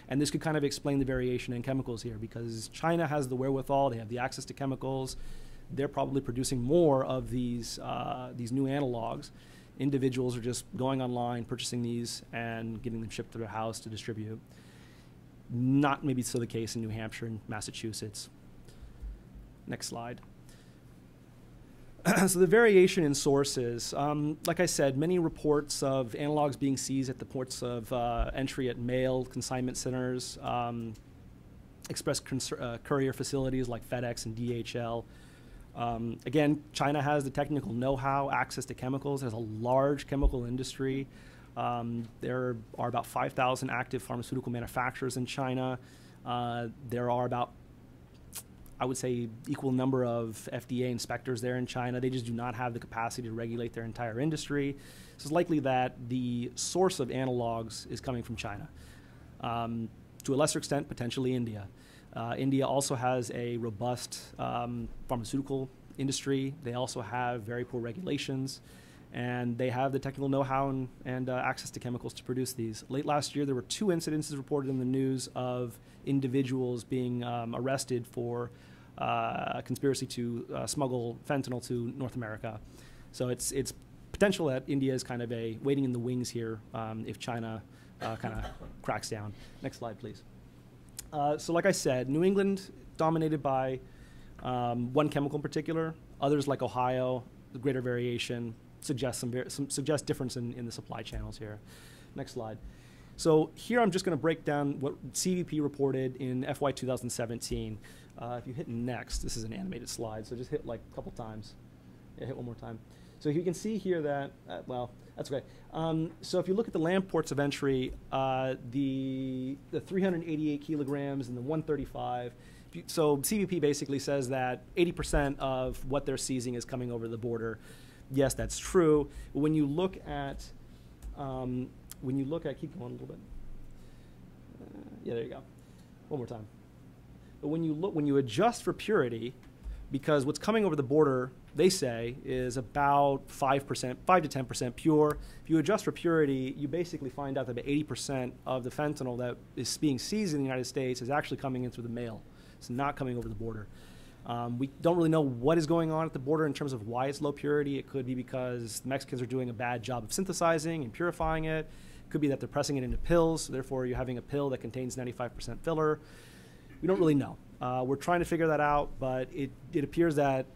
And this could kind of explain the variation in chemicals here, because China has the wherewithal, they have the access to chemicals. They're probably producing more of these new analogs. Individuals are just going online, purchasing these, and getting them shipped to their house to distribute. Not maybe so the case in New Hampshire and Massachusetts. Next slide. So the variation in sources, like I said, many reports of analogs being seized at the ports of entry at mail consignment centers. express courier facilities like FedEx and DHL. Again, China has the technical know-how, access to chemicals. There's a large chemical industry. There are about 5,000 active pharmaceutical manufacturers in China. There are about, I would say, equal number of FDA inspectors there in China. They just do not have the capacity to regulate their entire industry. So it's likely that the source of analogs is coming from China. To a lesser extent, potentially India. India also has a robust pharmaceutical industry. They also have very poor regulations, and they have the technical know-how and access to chemicals to produce these. Late last year, there were 2 incidences reported in the news of individuals being arrested for a conspiracy to smuggle fentanyl to North America. So it's potential that India is kind of waiting in the wings here if China kind of cracks down. Next slide, please. So like I said, New England dominated by one chemical in particular. Others like Ohio, the greater variation, suggest suggest difference in the supply channels here. Next slide. So here I'm just going to break down what CVP reported in FY 2017. If you hit next, this is an animated slide, so just hit like a couple times. Yeah, hit one more time. So you can see here that, well, that's okay. So if you look at the land ports of entry, the 388 kilograms and the 135, so CVP basically says that 80% of what they're seizing is coming over the border. Yes, that's true. But when you look at, keep going a little bit. Yeah, there you go. One more time. But when you adjust for purity, because what's coming over the border, they say, is about 5%, 5 to 10% pure. If you adjust for purity, you basically find out that about 80% of the fentanyl that is being seized in the United States is actually coming in through the mail. It's not coming over the border. We don't really know what is going on at the border in terms of why it's low purity. It could be because the Mexicans are doing a bad job of synthesizing and purifying it. It could be that they're pressing it into pills, so therefore you're having a pill that contains 95% filler. We don't really know. We're trying to figure that out, but it appears that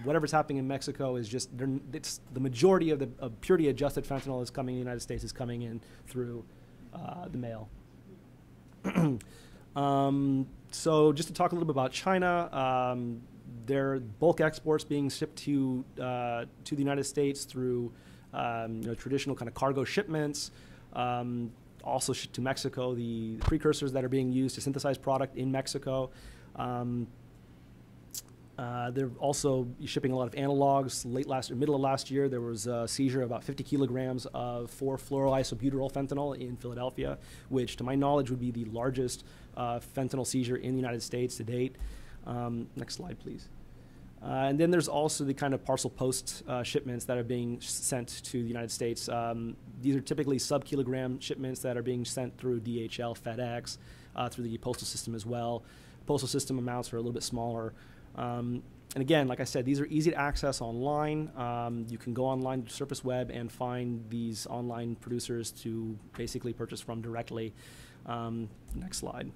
whatever's happening in Mexico is just, it's the majority of the purity adjusted fentanyl is coming in the United States is coming in through the mail. So just to talk a little bit about China, their bulk exports being shipped to the United States through traditional kind of cargo shipments, also shipped to Mexico, the precursors that are being used to synthesize product in Mexico. They're also shipping a lot of analogs. Middle of last year, there was a seizure of about 50 kilograms of 4-fluoroisobutyryl fentanyl in Philadelphia, which, to my knowledge, would be the largest fentanyl seizure in the United States to date. Next slide, please. And then there's also the kind of parcel post shipments that are being sent to the United States. These are typically sub-kilogram shipments that are being sent through DHL, FedEx, through the postal system as well. Postal system amounts are a little bit smaller. And again, like I said, these are easy to access online. You can go online to Surface Web and find these online producers to basically purchase from directly. Next slide.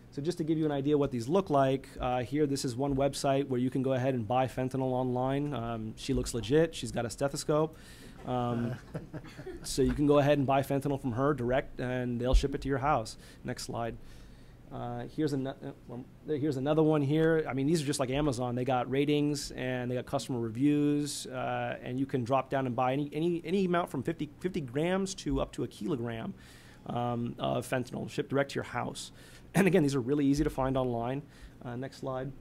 So just to give you an idea what these look like, here this is one website where you can go ahead and buy fentanyl online. She looks legit. She's got a stethoscope. So you can go ahead and buy fentanyl from her direct, and they'll ship it to your house. Next slide. Here's another one here. I mean, these are just like Amazon. They got ratings and they got customer reviews, and you can drop down and buy any amount from 50 grams to up to a kilogram of fentanyl shipped direct to your house. And again, these are really easy to find online. Next slide.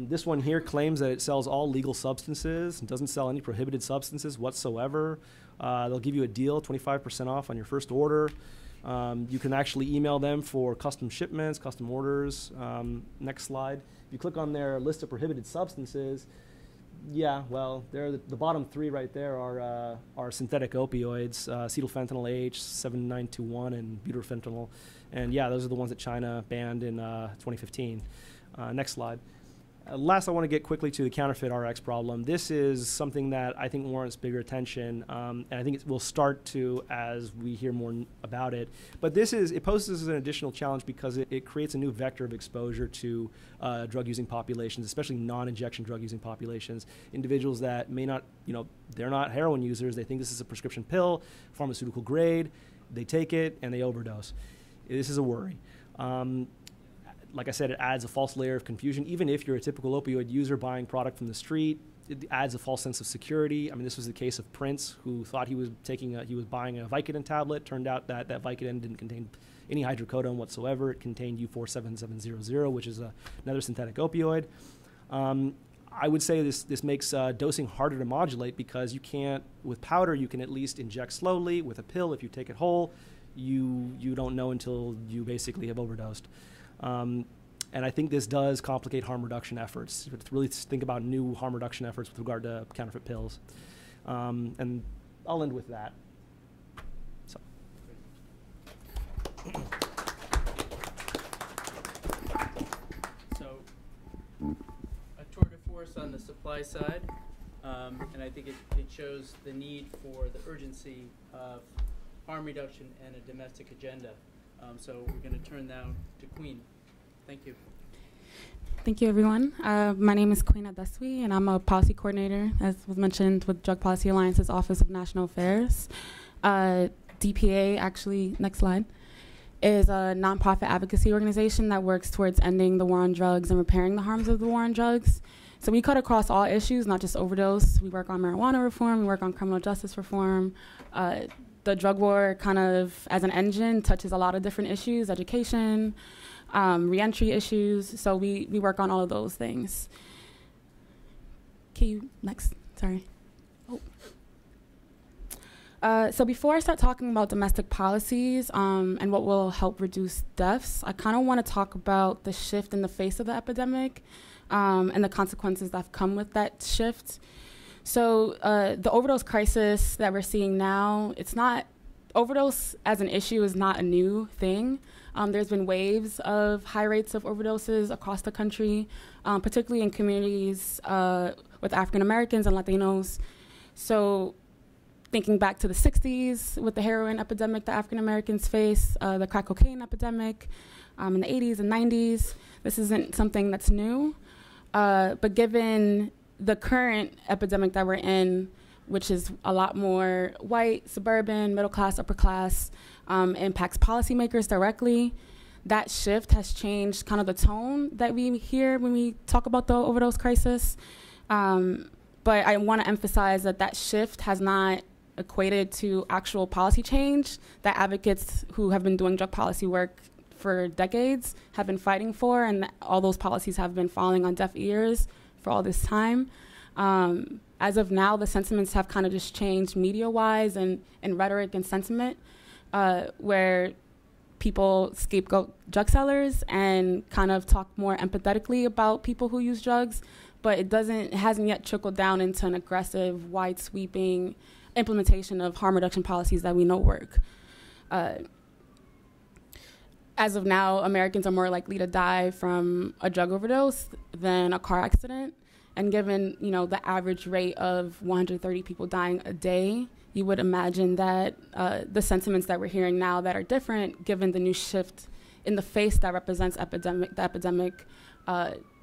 This one here claims that it sells all legal substances and doesn't sell any prohibited substances whatsoever. They'll give you a deal, 25% off on your first order. You can actually email them for custom shipments, custom orders. Next slide. If you click on their list of prohibited substances, yeah, well, the bottom 3 right there are synthetic opioids, acetylfentanyl H, 7921, and butyrophentanyl. And yeah, those are the ones that China banned in 2015. Next slide. Last, I want to get quickly to the counterfeit RX problem. This is something that I think warrants bigger attention, and I think it will start to as we hear more about it. But it poses as an additional challenge because it creates a new vector of exposure to drug-using populations, especially non-injection drug-using populations. Individuals that may not, they're not heroin users. They think this is a prescription pill, pharmaceutical grade. They take it and they overdose. This is a worry. like I said, it adds a false layer of confusion. Even if you're a typical opioid user buying product from the street, it adds a false sense of security. I mean, this was the case of Prince, who thought he was buying a Vicodin tablet. Turned out that Vicodin didn't contain any hydrocodone whatsoever. It contained U47700, which is another synthetic opioid. I would say this makes dosing harder to modulate, because you can't, with powder, you can at least inject slowly. With a pill, if you take it whole, you don't know until you basically have overdosed. And I think this does complicate harm reduction efforts. You have to really think about new harm reduction efforts with regard to counterfeit pills. And I'll end with that. So. So, a tour de force on the supply side, and I think it shows the need for the urgency of harm reduction and a domestic agenda. So we're going to turn now to Queen. Thank you. Thank you, everyone. My name is Queen Adeswi, and I'm a policy coordinator, as was mentioned, with Drug Policy Alliance's Office of National Affairs. DPA, actually, next slide, is a nonprofit advocacy organization that works towards ending the war on drugs and repairing the harms of the war on drugs. So we cut across all issues, not just overdose. We work on marijuana reform, we work on criminal justice reform. The drug war, kind of as an engine, touches a lot of different issues: education, reentry issues. So we work on all of those things. Can you, next, sorry. So before I start talking about domestic policies and what will help reduce deaths, I kind of want to talk about the shift in the face of the epidemic and the consequences that have come with that shift. So the overdose crisis that we're seeing now, overdose as an issue is not a new thing. There's been waves of high rates of overdoses across the country, particularly in communities with African Americans and Latinos. So thinking back to the 60s with the heroin epidemic that African Americans face, the crack cocaine epidemic in the 80s and 90s, this isn't something that's new. But given the current epidemic that we're in, which is a lot more white, suburban, middle class, upper class, impacts policymakers directly, that shift has changed kind of the tone that we hear when we talk about the overdose crisis. But I want to emphasize that shift has not equated to actual policy change that advocates who have been doing drug policy work for decades have been fighting for, and all those policies have been falling on deaf ears for all this time. As of now, the sentiments have kind of just changed media-wise and in rhetoric and sentiment, where people scapegoat drug sellers and kind of talk more empathetically about people who use drugs, but it hasn't yet trickled down into an aggressive, wide-sweeping implementation of harm reduction policies that we know work. As of now, Americans are more likely to die from a drug overdose than a car accident. And given, the average rate of 130 people dying a day, you would imagine that the sentiments that we're hearing now that are different, given the new shift in the face that represents the epidemic,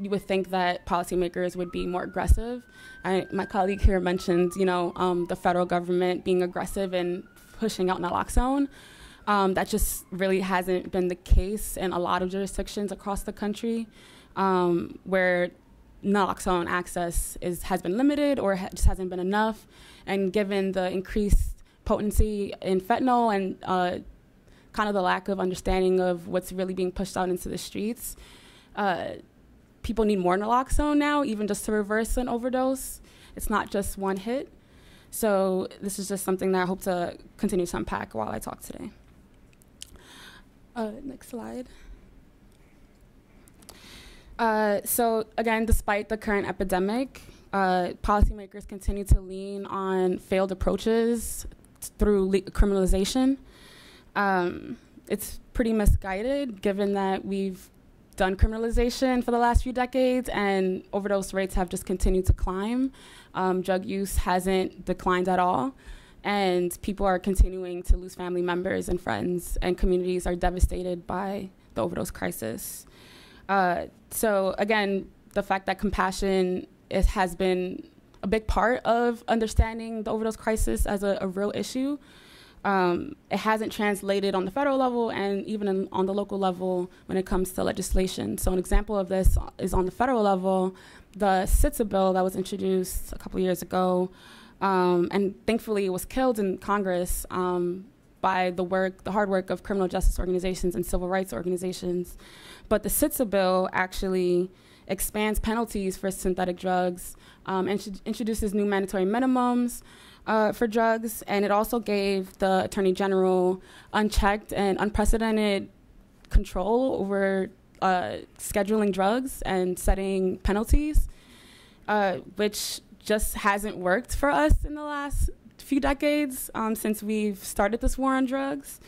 you would think that policymakers would be more aggressive. My colleague here mentioned, the federal government being aggressive and pushing out naloxone. That just really hasn't been the case in a lot of jurisdictions across the country, where naloxone access has been limited or just hasn't been enough. And given the increased potency in fentanyl and kind of the lack of understanding of what's really being pushed out into the streets, people need more naloxone now, even just to reverse an overdose. It's not just one hit. So this is just something that I hope to continue to unpack while I talk today. Next slide. So again, despite the current epidemic, policymakers continue to lean on failed approaches through criminalization. It's pretty misguided, given that we've done criminalization for the last few decades and overdose rates have just continued to climb. Drug use hasn't declined at all, and people are continuing to lose family members and friends, and communities are devastated by the overdose crisis. So again, the fact that compassion has been a big part of understanding the overdose crisis as a real issue. It hasn't translated on the federal level and even on the local level when it comes to legislation. So an example of this is on the federal level, the SITSA bill that was introduced a couple years ago, and thankfully it was killed in Congress by the hard work of criminal justice organizations and civil rights organizations. But the SITSA bill actually expands penalties for synthetic drugs, introduces new mandatory minimums for drugs, and it also gave the Attorney General unchecked and unprecedented control over scheduling drugs and setting penalties, which just hasn't worked for us in the last few decades since we've started this war on drugs.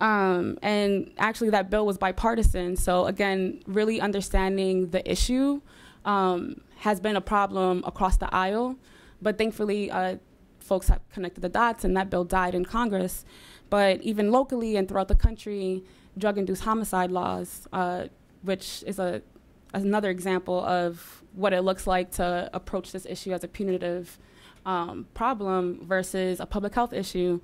And actually that bill was bipartisan. So again, really understanding the issue has been a problem across the aisle. But thankfully, folks have connected the dots and that bill died in Congress. But even locally and throughout the country, drug-induced homicide laws, which is another example of what it looks like to approach this issue as a punitive problem versus a public health issue.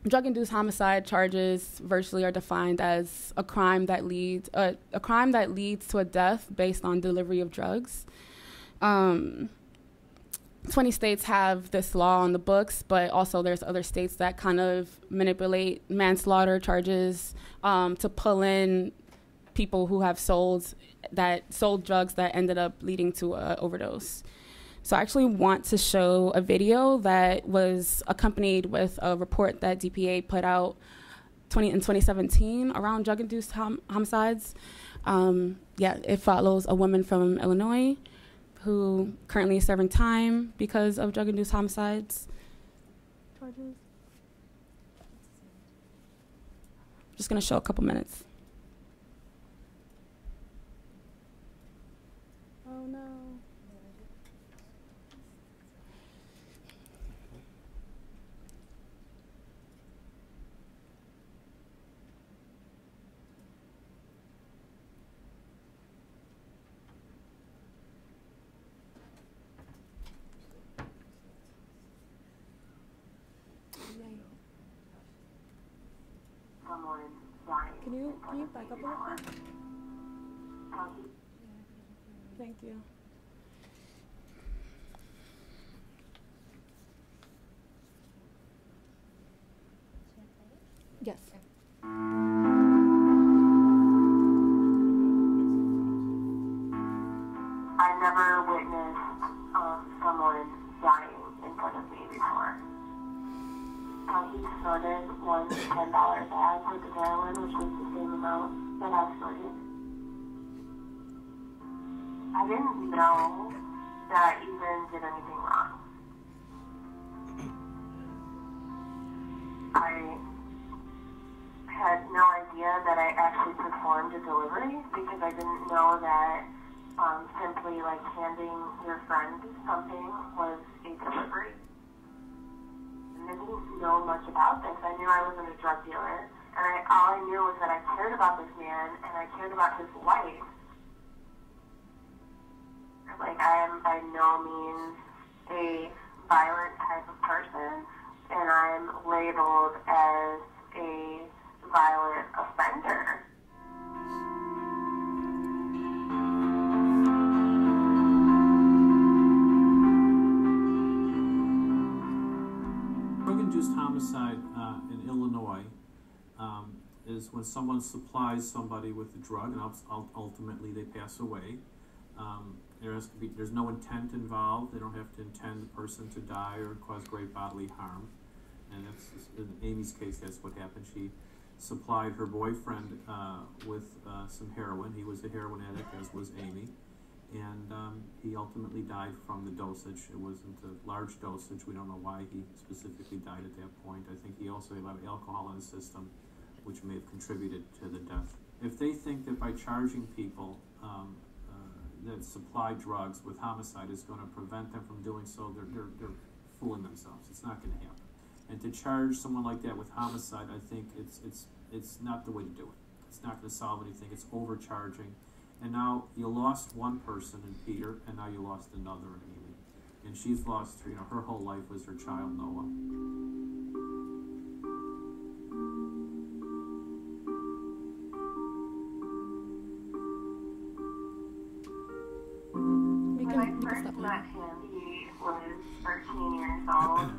Drug-induced homicide charges virtually are defined as a crime that leads to a death based on delivery of drugs. 20 states have this law on the books, but also there's other states that kind of manipulate manslaughter charges to pull in people who have sold drugs that ended up leading to an overdose. So I actually want to show a video that was accompanied with a report that DPA put out in 2017 around drug-induced homicides. It follows a woman from Illinois who currently is serving time because of drug-induced homicides charges. Just gonna show a couple minutes. Oh no. Can you back up a little bit? Thank you. Yes. I've never witnessed someone dying in front of me before. He snorted one $10 bag with the heroin, which was the same amount that I snorted. I didn't know that I even did anything wrong. I had no idea that I actually performed a delivery because I didn't know that simply like handing your friend something was a delivery. I didn't know much about this. I knew I wasn't a drug dealer, and all I knew was that I cared about this man, and I cared about his wife. Like, I am by no means a violent type of person, and I'm labeled as a violent offender. Drug-induced homicide in Illinois is when someone supplies somebody with a drug and ultimately they pass away. There's no intent involved. They don't have to intend the person to die or cause great bodily harm. And that's, in Amy's case, that's what happened. She supplied her boyfriend with some heroin. He was a heroin addict, as was Amy. And he ultimately died from the dosage. It wasn't a large dosage. We don't know why he specifically died at that point. I think he also had a lot of alcohol in his system, which may have contributed to the death. If they think that by charging people that supply drugs with homicide is going to prevent them from doing so, they're fooling themselves. It's not going to happen. And to charge someone like that with homicide, I think it's not the way to do it. It's not going to solve anything. It's overcharging. And now you lost one person in Peter, and now you lost another in Amy. And she's lost her whole life was her child, Noah. first met him, he was 13 years old,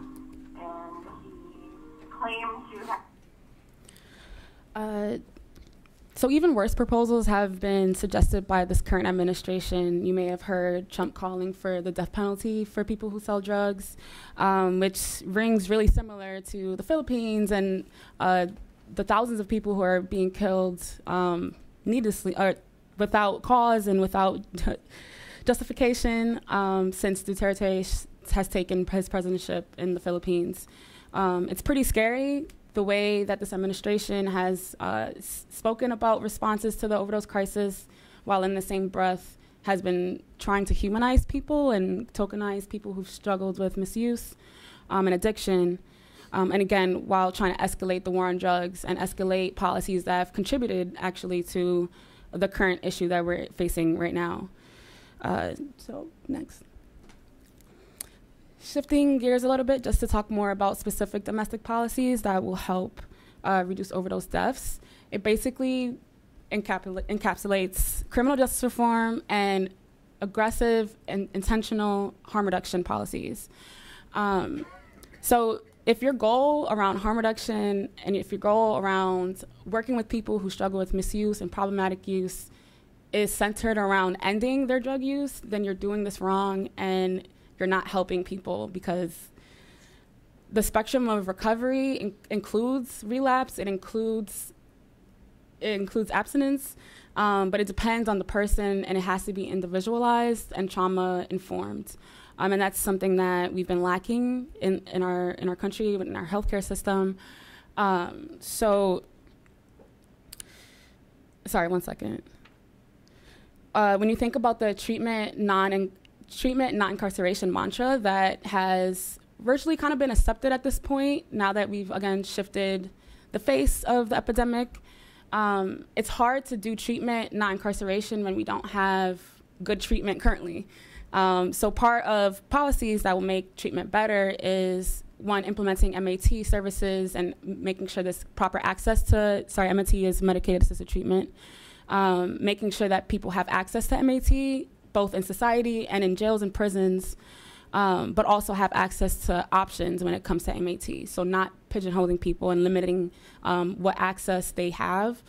and he claimed to have... So even worse proposals have been suggested by this current administration. You may have heard Trump calling for the death penalty for people who sell drugs, which rings really similar to the Philippines and the thousands of people who are being killed needlessly or without cause and without justification since Duterte has taken his presidency in the Philippines. It's pretty scary the way that this administration has spoken about responses to the overdose crisis, while in the same breath has been trying to humanize people and tokenize people who've struggled with misuse and addiction. And again, while trying to escalate the war on drugs and escalate policies that have contributed actually to the current issue that we're facing right now. So next. Shifting gears a little bit just to talk more about specific domestic policies that will help reduce overdose deaths. It basically encapsulates criminal justice reform and aggressive and intentional harm reduction policies. So if your goal around harm reduction and if your goal around working with people who struggle with misuse and problematic use is centered around ending their drug use, then you're doing this wrong and you're not helping people, because the spectrum of recovery includes relapse, it includes abstinence, but it depends on the person and it has to be individualized and trauma informed. And that's something that we've been lacking in our country, in our healthcare system. Sorry, 1 second. When you think about the treatment, not incarceration mantra that has virtually kind of been accepted at this point, now that we've again shifted the face of the epidemic, it's hard to do treatment, not incarceration, when we don't have good treatment currently. So part of policies that will make treatment better is, one, implementing MAT services and making sure there's proper access to, MAT is medicated assisted treatment, making sure that people have access to MAT, both in society and in jails and prisons, but also have access to options when it comes to MAT. So not pigeonholing people and limiting what access they have,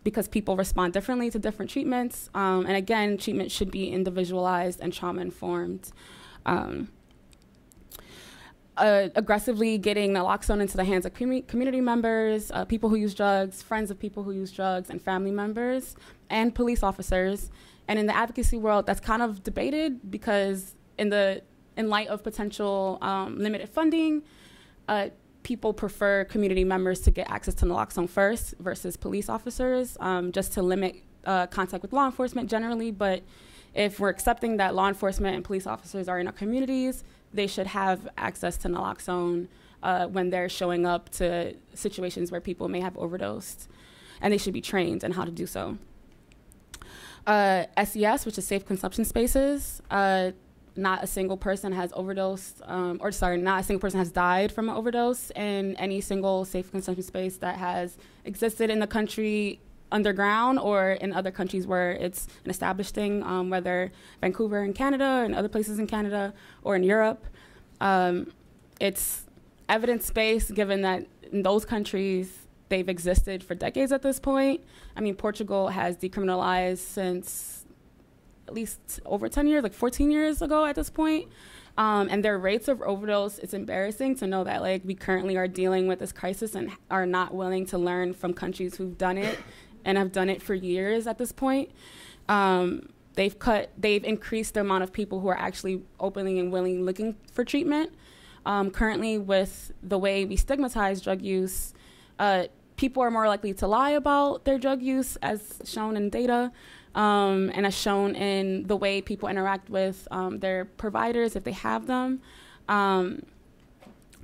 because people respond differently to different treatments. And again, treatment should be individualized and trauma-informed. Aggressively getting naloxone into the hands of community members, people who use drugs, friends of people who use drugs, and family members, and police officers. And in the advocacy world, that's kind of debated, because in light of potential limited funding, people prefer community members to get access to naloxone first versus police officers, just to limit contact with law enforcement generally. But if we're accepting that law enforcement and police officers are in our communities, they should have access to naloxone when they're showing up to situations where people may have overdosed, and they should be trained in how to do so. SES, which is safe consumption spaces. Not a single person has overdosed, not a single person has died from an overdose in any single safe consumption space that has existed in the country underground or in other countries where it's an established thing, whether Vancouver in Canada and other places in Canada or in Europe. It's evidence-based, given that in those countries, they've existed for decades at this point. I mean, Portugal has decriminalized since at least over 10 years, like 14 years ago at this point. And their rates of overdose, it's embarrassing to know that like we currently are dealing with this crisis and are not willing to learn from countries who've done it and have done it for years at this point. They've increased the amount of people who are actually openly and willingly looking for treatment. Currently, with the way we stigmatize drug use, people are more likely to lie about their drug use, as shown in data, and as shown in the way people interact with their providers if they have them.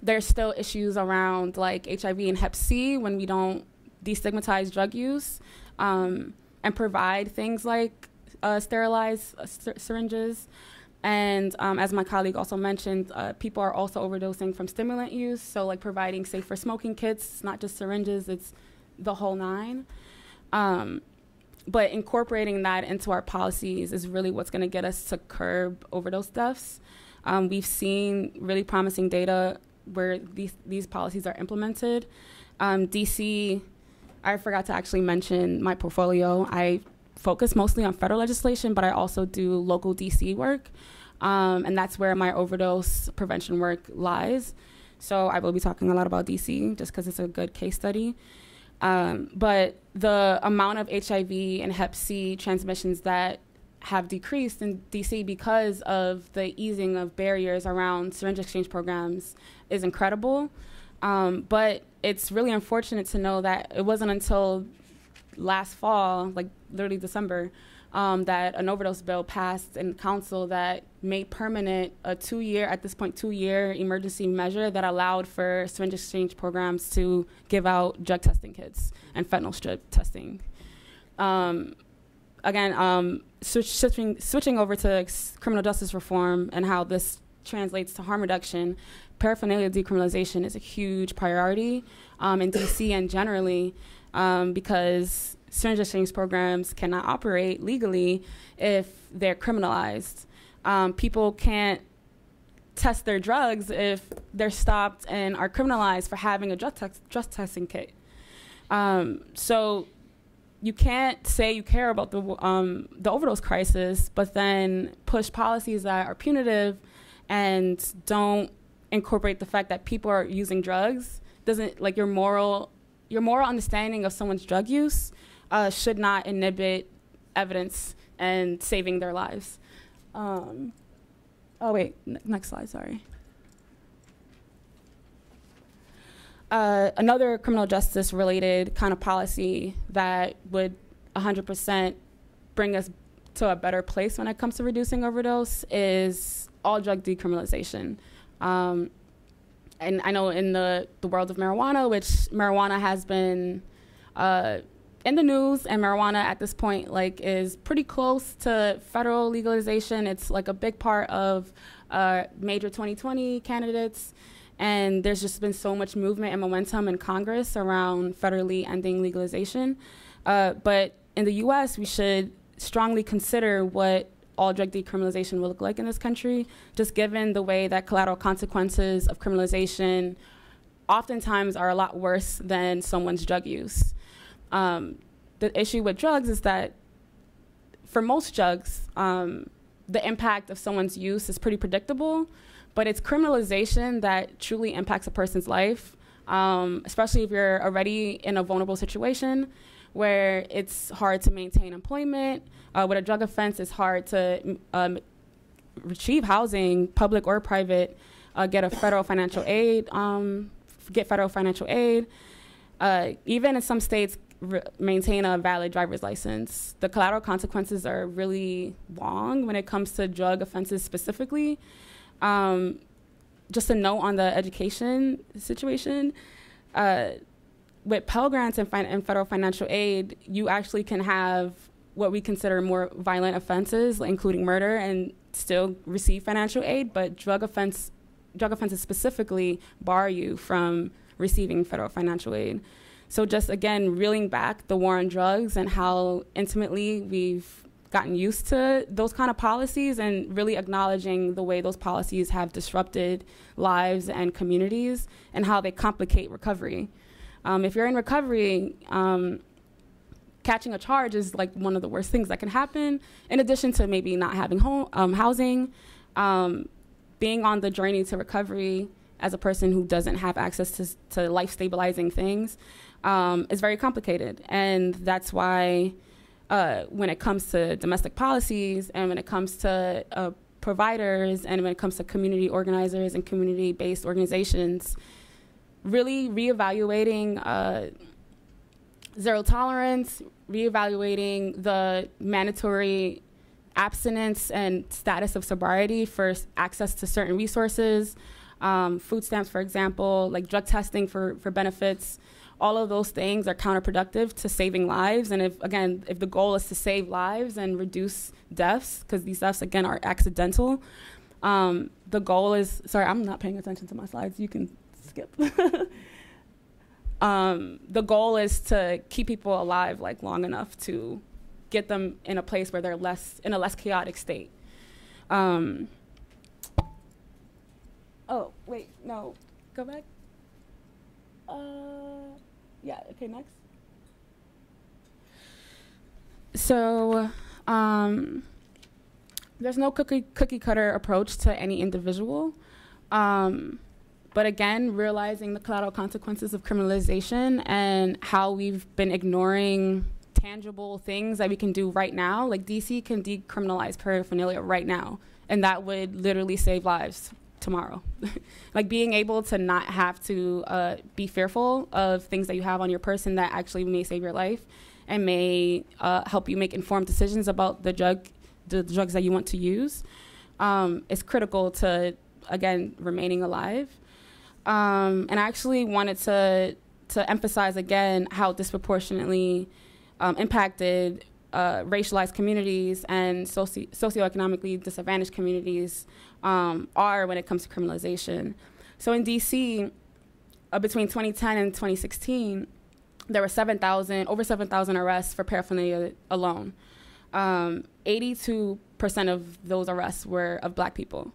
There's still issues around like HIV and Hep C when we don't destigmatize drug use and provide things like sterilized syringes. And as my colleague also mentioned, people are also overdosing from stimulant use, so like providing safer smoking kits. It's not just syringes, it's the whole nine. But incorporating that into our policies is really what's going to get us to curb overdose deaths. We've seen really promising data where these policies are implemented. DC, I forgot to actually mention my portfolio. I focus mostly on federal legislation, but I also do local DC work. And that's where my overdose prevention work lies. So I will be talking a lot about DC just because it's a good case study. But the amount of HIV and Hep C transmissions that have decreased in DC because of the easing of barriers around syringe exchange programs is incredible. But it's really unfortunate to know that it wasn't until last fall, like literally December, that an overdose bill passed in council that made permanent a 2-year emergency measure that allowed for syringe exchange programs to give out drug testing kits and fentanyl strip testing. Switching over to criminal justice reform and how this translates to harm reduction, paraphernalia decriminalization is a huge priority in DC and generally because syringe exchange programs cannot operate legally if they're criminalized. People can't test their drugs if they're stopped and are criminalized for having a drug testing kit. So you can't say you care about the overdose crisis, but then push policies that are punitive and don't incorporate the fact that people are using drugs. Doesn't like your moral understanding of someone's drug use should not inhibit evidence and saving their lives. Next slide, sorry. Another criminal justice related kind of policy that would 100% bring us to a better place when it comes to reducing overdose is all drug decriminalization. And I know in the world of marijuana, which marijuana has been in the news, and marijuana at this point is pretty close to federal legalization. It's like a big part of major 2020 candidates, and there's just been so much movement and momentum in Congress around federally ending legalization. But in the U.S., we should strongly consider what all drug decriminalization will look like in this country, just given the way that collateral consequences of criminalization oftentimes are a lot worse than someone's drug use. The issue with drugs is that for most drugs, the impact of someone's use is pretty predictable, but it's criminalization that truly impacts a person's life, especially if you're already in a vulnerable situation where it's hard to maintain employment. With a drug offense, it's hard to retrieve housing, public or private, get federal financial aid. Even in some states, maintain a valid driver's license. The collateral consequences are really long when it comes to drug offenses specifically. Just a note on the education situation. With Pell Grants and federal financial aid, you actually can have what we consider more violent offenses, including murder, and still receive financial aid, but drug offenses specifically bar you from receiving federal financial aid. So just, again, reeling back the war on drugs and how intimately we've gotten used to those kind of policies and really acknowledging the way those policies have disrupted lives and communities and how they complicate recovery. If you're in recovery, catching a charge is one of the worst things that can happen, in addition to maybe not having housing. Being on the journey to recovery as a person who doesn't have access to life-stabilizing things is very complicated. And that's why when it comes to domestic policies and when it comes to providers and when it comes to community organizers and community-based organizations, really reevaluating zero tolerance, reevaluating the mandatory abstinence and status of sobriety for access to certain resources, food stamps, for example, drug testing for benefits. All of those things are counterproductive to saving lives. And if the goal is to save lives and reduce deaths, because these deaths, again, are accidental, the goal is, sorry, I'm not paying attention to my slides. You can skip. The goal is to keep people alive long enough to get them in a place where they're in a less chaotic state. Oh, wait, no, go back. Yeah, okay, next. So, there's no cookie cutter approach to any individual. But again, realizing the collateral consequences of criminalization and how we've been ignoring tangible things that we can do right now. Like DC can decriminalize paraphernalia right now, and that would literally save lives tomorrow. Like being able to not have to be fearful of things that you have on your person that actually may save your life and may help you make informed decisions about the drugs that you want to use is critical to, again, remaining alive. And I actually wanted to emphasize again how disproportionately impacted racialized communities and socioeconomically disadvantaged communities are when it comes to criminalization. So in DC, between 2010 and 2016, there were over 7,000 arrests for paraphernalia alone. 82% of those arrests were of Black people.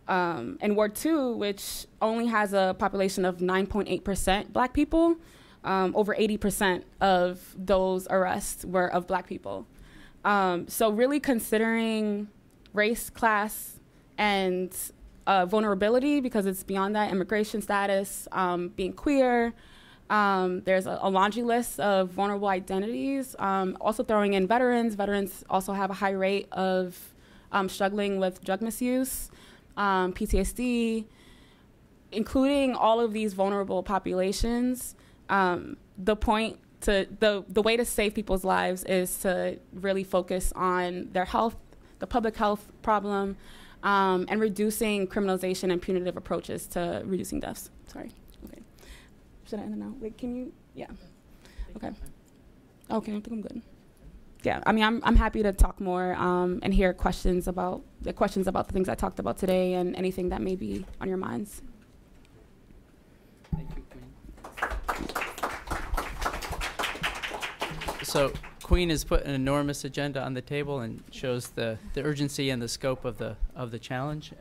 In Ward 2, which only has a population of 9.8% Black people, over 80% of those arrests were of Black people. So really considering race, class, and vulnerability, because it's beyond that, immigration status, being queer, there's a laundry list of vulnerable identities. Also throwing in veterans. Veterans also have a high rate of struggling with drug misuse, PTSD, including all of these vulnerable populations. The way to save people's lives is to really focus on their health, the public health problem, and reducing criminalization and punitive approaches to reducing deaths. Sorry. Okay. Should I end it now? Wait, can you? Yeah. Okay. Okay, I think I'm good. Yeah, I mean, I'm happy to talk more and hear questions about the things I talked about today and anything that may be on your minds. Thank you, Queen. So Queen has put an enormous agenda on the table and shows the urgency and the scope of the challenge.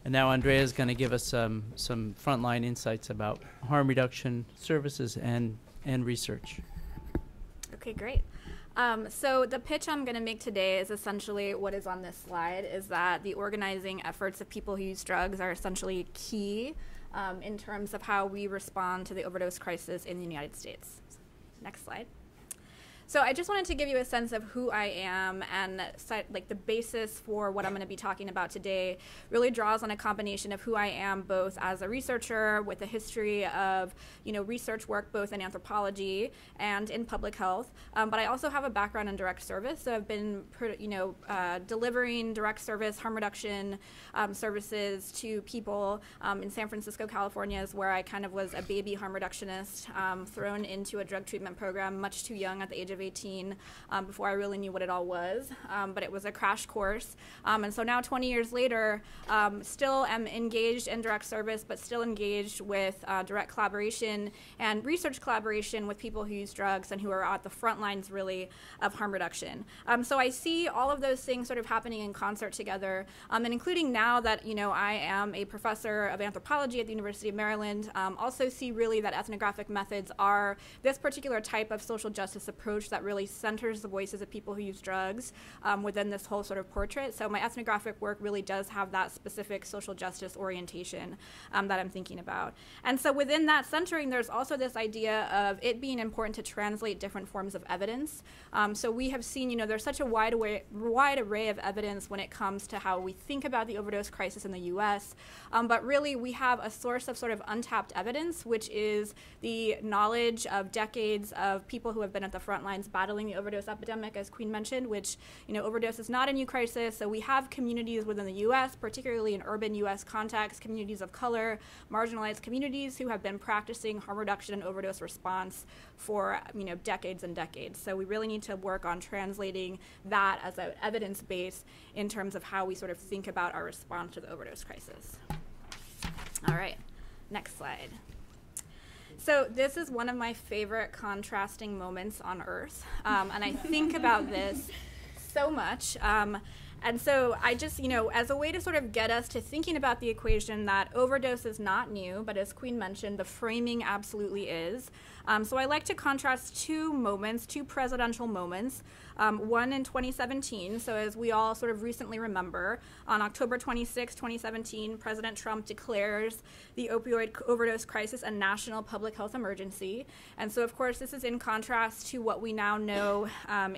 And now Andrea is going to give us some frontline insights about harm reduction services and research. Okay, great. So the pitch I'm going to make today is essentially what is on this slide, is that the organizing efforts of people who use drugs are essentially key in terms of how we respond to the overdose crisis in the United States. Next slide. So I just wanted to give you a sense of who I am, and like the basis for what I'm going to be talking about today really draws on a combination of who I am both as a researcher with a history of research work both in anthropology and in public health, but I also have a background in direct service. So I've been delivering direct service harm reduction services to people in San Francisco, California, is where I kind of was a baby harm reductionist, thrown into a drug treatment program much too young at the age of 18 before I really knew what it all was, but it was a crash course. And so now 20 years later, still am engaged in direct service, but still engaged with direct collaboration and research collaboration with people who use drugs and who are at the front lines really of harm reduction. So I see all of those things sort of happening in concert together, and including now that I am a professor of anthropology at the University of Maryland, also see really that ethnographic methods are this particular type of social justice approach that really centers the voices of people who use drugs within this whole sort of portrait. So my ethnographic work really does have that specific social justice orientation that I'm thinking about. And so within that centering, there's also this idea of it being important to translate different forms of evidence. So we have seen, there's such a wide array of evidence when it comes to how we think about the overdose crisis in the US, but really we have a source of sort of untapped evidence, which is the knowledge of decades of people who have been at the front lines battling the overdose epidemic, as Queen mentioned, which, overdose is not a new crisis. So we have communities within the U.S., particularly in urban U.S. contexts, communities of color, marginalized communities who have been practicing harm reduction and overdose response for, decades and decades. So we really need to work on translating that as an evidence base in terms of how we sort of think about our response to the overdose crisis. All right, next slide. So this is one of my favorite contrasting moments on Earth, and I think about this so much. And so I just, as a way to sort of get us to thinking about the equation that overdose is not new, but as Queen mentioned, the framing absolutely is. So I like to contrast two presidential moments. One in 2017, so as we all sort of recently remember, on October 26, 2017, President Trump declares the opioid overdose crisis a national public health emergency. And so, of course, this is in contrast to what we now know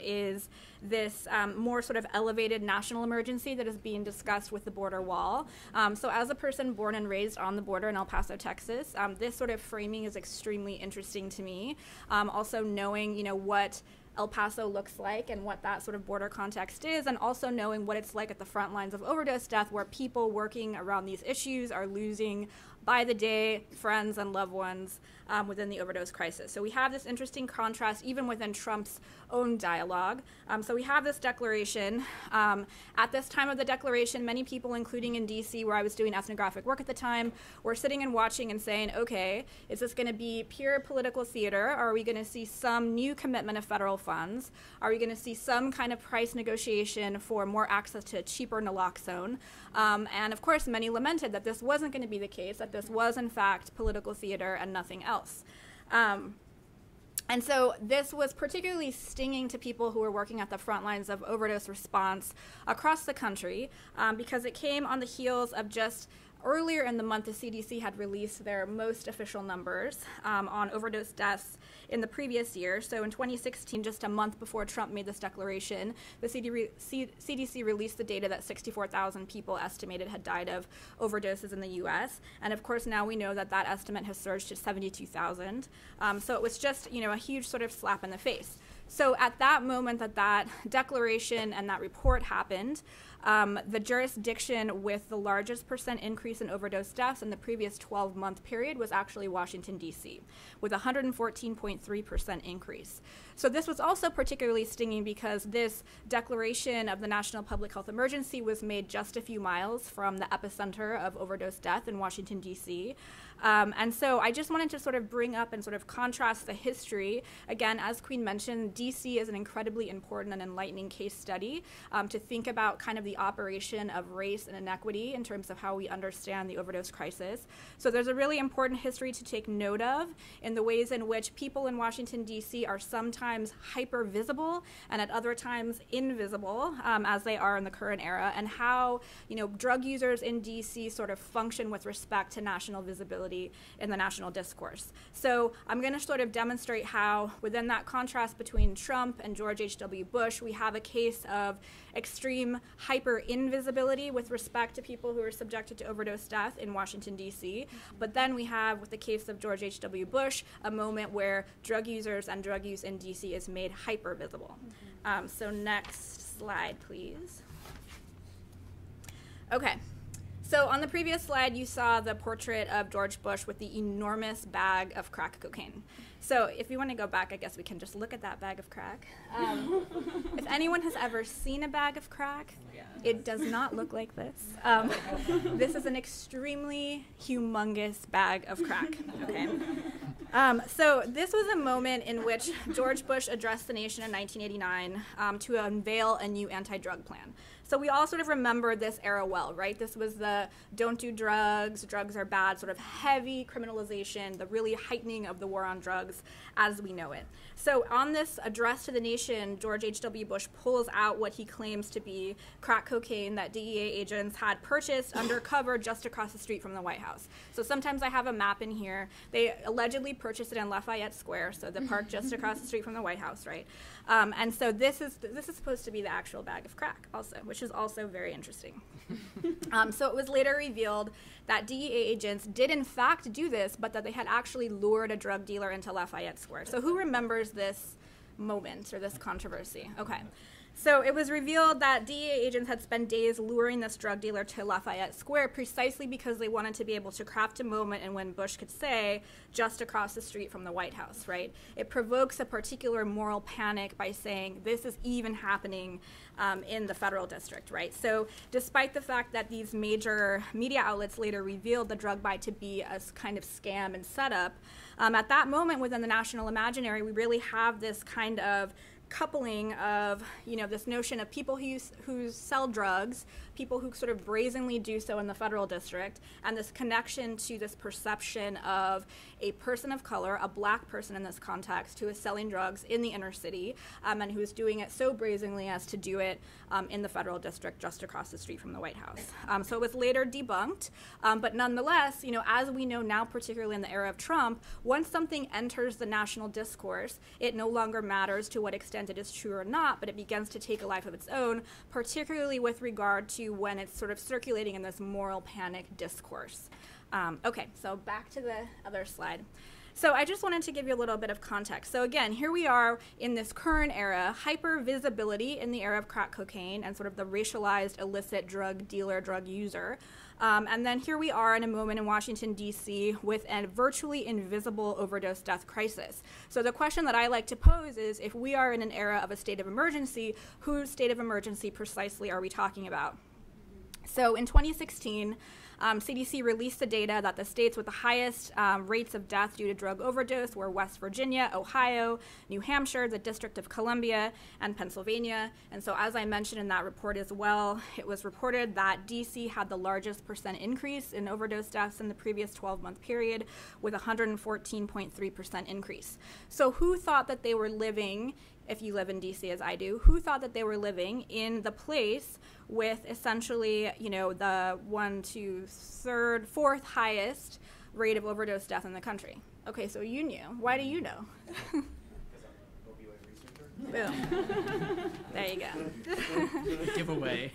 is this more sort of elevated national emergency that is being discussed with the border wall. So as a person born and raised on the border in El Paso, Texas, this sort of framing is extremely interesting to me. Also knowing, what El Paso looks like and what that sort of border context is, and also knowing what it's like at the front lines of overdose death, where people working around these issues are losing by the day friends and loved ones within the overdose crisis. So we have this interesting contrast even within Trump's own dialogue. So we have this declaration. At this time of the declaration, many people, including in DC, where I was doing ethnographic work at the time, were sitting and watching and saying, okay, is this going to be pure political theater? Or are we going to see some new commitment of federal funds? Are we going to see some kind of price negotiation for more access to cheaper naloxone? And of course, many lamented that this wasn't going to be the case, that this was in fact political theater and nothing else. And so this was particularly stinging to people who were working at the front lines of overdose response across the country, because it came on the heels of just earlier in the month, the CDC had released their most official numbers on overdose deaths in the previous year. So in 2016, just a month before Trump made this declaration, the CDC released the data that 64,000 people estimated had died of overdoses in the U.S. And of course, now we know that that estimate has surged to 72,000. So it was just, a huge sort of slap in the face. So at that moment that declaration and that report happened, the jurisdiction with the largest percent increase in overdose deaths in the previous 12-month period was actually Washington, D.C., with a 114.3% increase. So this was also particularly stinging because this declaration of the National Public Health Emergency was made just a few miles from the epicenter of overdose death in Washington, D.C. And so I just wanted to sort of bring up and sort of contrast the history. Again, as Queen mentioned, D.C. is an incredibly important and enlightening case study to think about kind of the operation of race and inequity in terms of how we understand the overdose crisis. So there's a really important history to take note of in the ways in which people in Washington, D.C. are sometimes hyper visible and at other times invisible, as they are in the current era, and how drug users in D.C. sort of function with respect to national visibility in the national discourse. So I'm going to sort of demonstrate how within that contrast between Trump and George H.W. Bush, we have a case of extreme hyper invisibility with respect to people who are subjected to overdose death in Washington, D.C. But then we have, with the case of George H.W. Bush, a moment where drug users and drug use in D.C. is made hyper visible. So next slide, please. Okay. So on the previous slide, you saw the portrait of George Bush with the enormous bag of crack cocaine. So if you want to go back, I guess we can just look at that bag of crack. If anyone has ever seen a bag of crack, it does not look like this. This is an extremely humongous bag of crack, okay? So this was a moment in which George Bush addressed the nation in 1989 to unveil a new anti-drug plan. So we all sort of remember this era well, right? This was the don't do drugs, drugs are bad, sort of heavy criminalization, the really heightening of the war on drugs as we know it. So on this address to the nation, George H.W. Bush pulls out what he claims to be crack cocaine that DEA agents had purchased undercover just across the street from the White House. So sometimes I have a map in here. They allegedly purchased it in Lafayette Square, so the park just across the street from the White House, right? And so this is supposed to be the actual bag of crack also, which is also very interesting. So it was later revealed that DEA agents did in fact do this, but that they had actually lured a drug dealer into Lafayette Square. So who remembers this moment or this controversy? Okay. So it was revealed that DEA agents had spent days luring this drug dealer to Lafayette Square precisely because they wanted to be able to craft a moment in when Bush could say, just across the street from the White House, right? It provokes a particular moral panic by saying this is even happening in the federal district, right? So despite the fact that these major media outlets later revealed the drug buy to be a kind of scam and setup, at that moment within the national imaginary, we really have this kind of coupling of, this notion of people who sell drugs, people who sort of brazenly do so in the federal district, and this connection to this perception of a person of color, a black person in this context, who is selling drugs in the inner city, and who is doing it so brazenly as to do it in the federal district just across the street from the White House. So it was later debunked, but nonetheless, as we know now, particularly in the era of Trump, once something enters the national discourse, it no longer matters to what extent it is true or not, but it begins to take a life of its own, particularly with regard to when it's sort of circulating in this moral panic discourse. Okay, so back to the other slide. So I just wanted to give you a little bit of context. So again, here we are in this current era, hyper visibility in the era of crack cocaine and sort of the racialized illicit drug dealer, drug user. And then here we are in a moment in Washington, D.C. with a virtually invisible overdose death crisis. So the question that I like to pose is, if we are in an era of a state of emergency, whose state of emergency precisely are we talking about? So in 2016, CDC released the data that the states with the highest rates of death due to drug overdose were West Virginia, Ohio, New Hampshire, the District of Columbia, and Pennsylvania. And so as I mentioned in that report as well, it was reported that DC had the largest % increase in overdose deaths in the previous 12-month period, with 114.3% increase. So who thought that they were living, if you live in DC as I do, who thought that they were living in the place with essentially, the 1, 2, 3, 4th highest rate of overdose death in the country? Okay, so you knew. Why do you know? Because I'm an opioid researcher. Boom. There you go. Giveaway.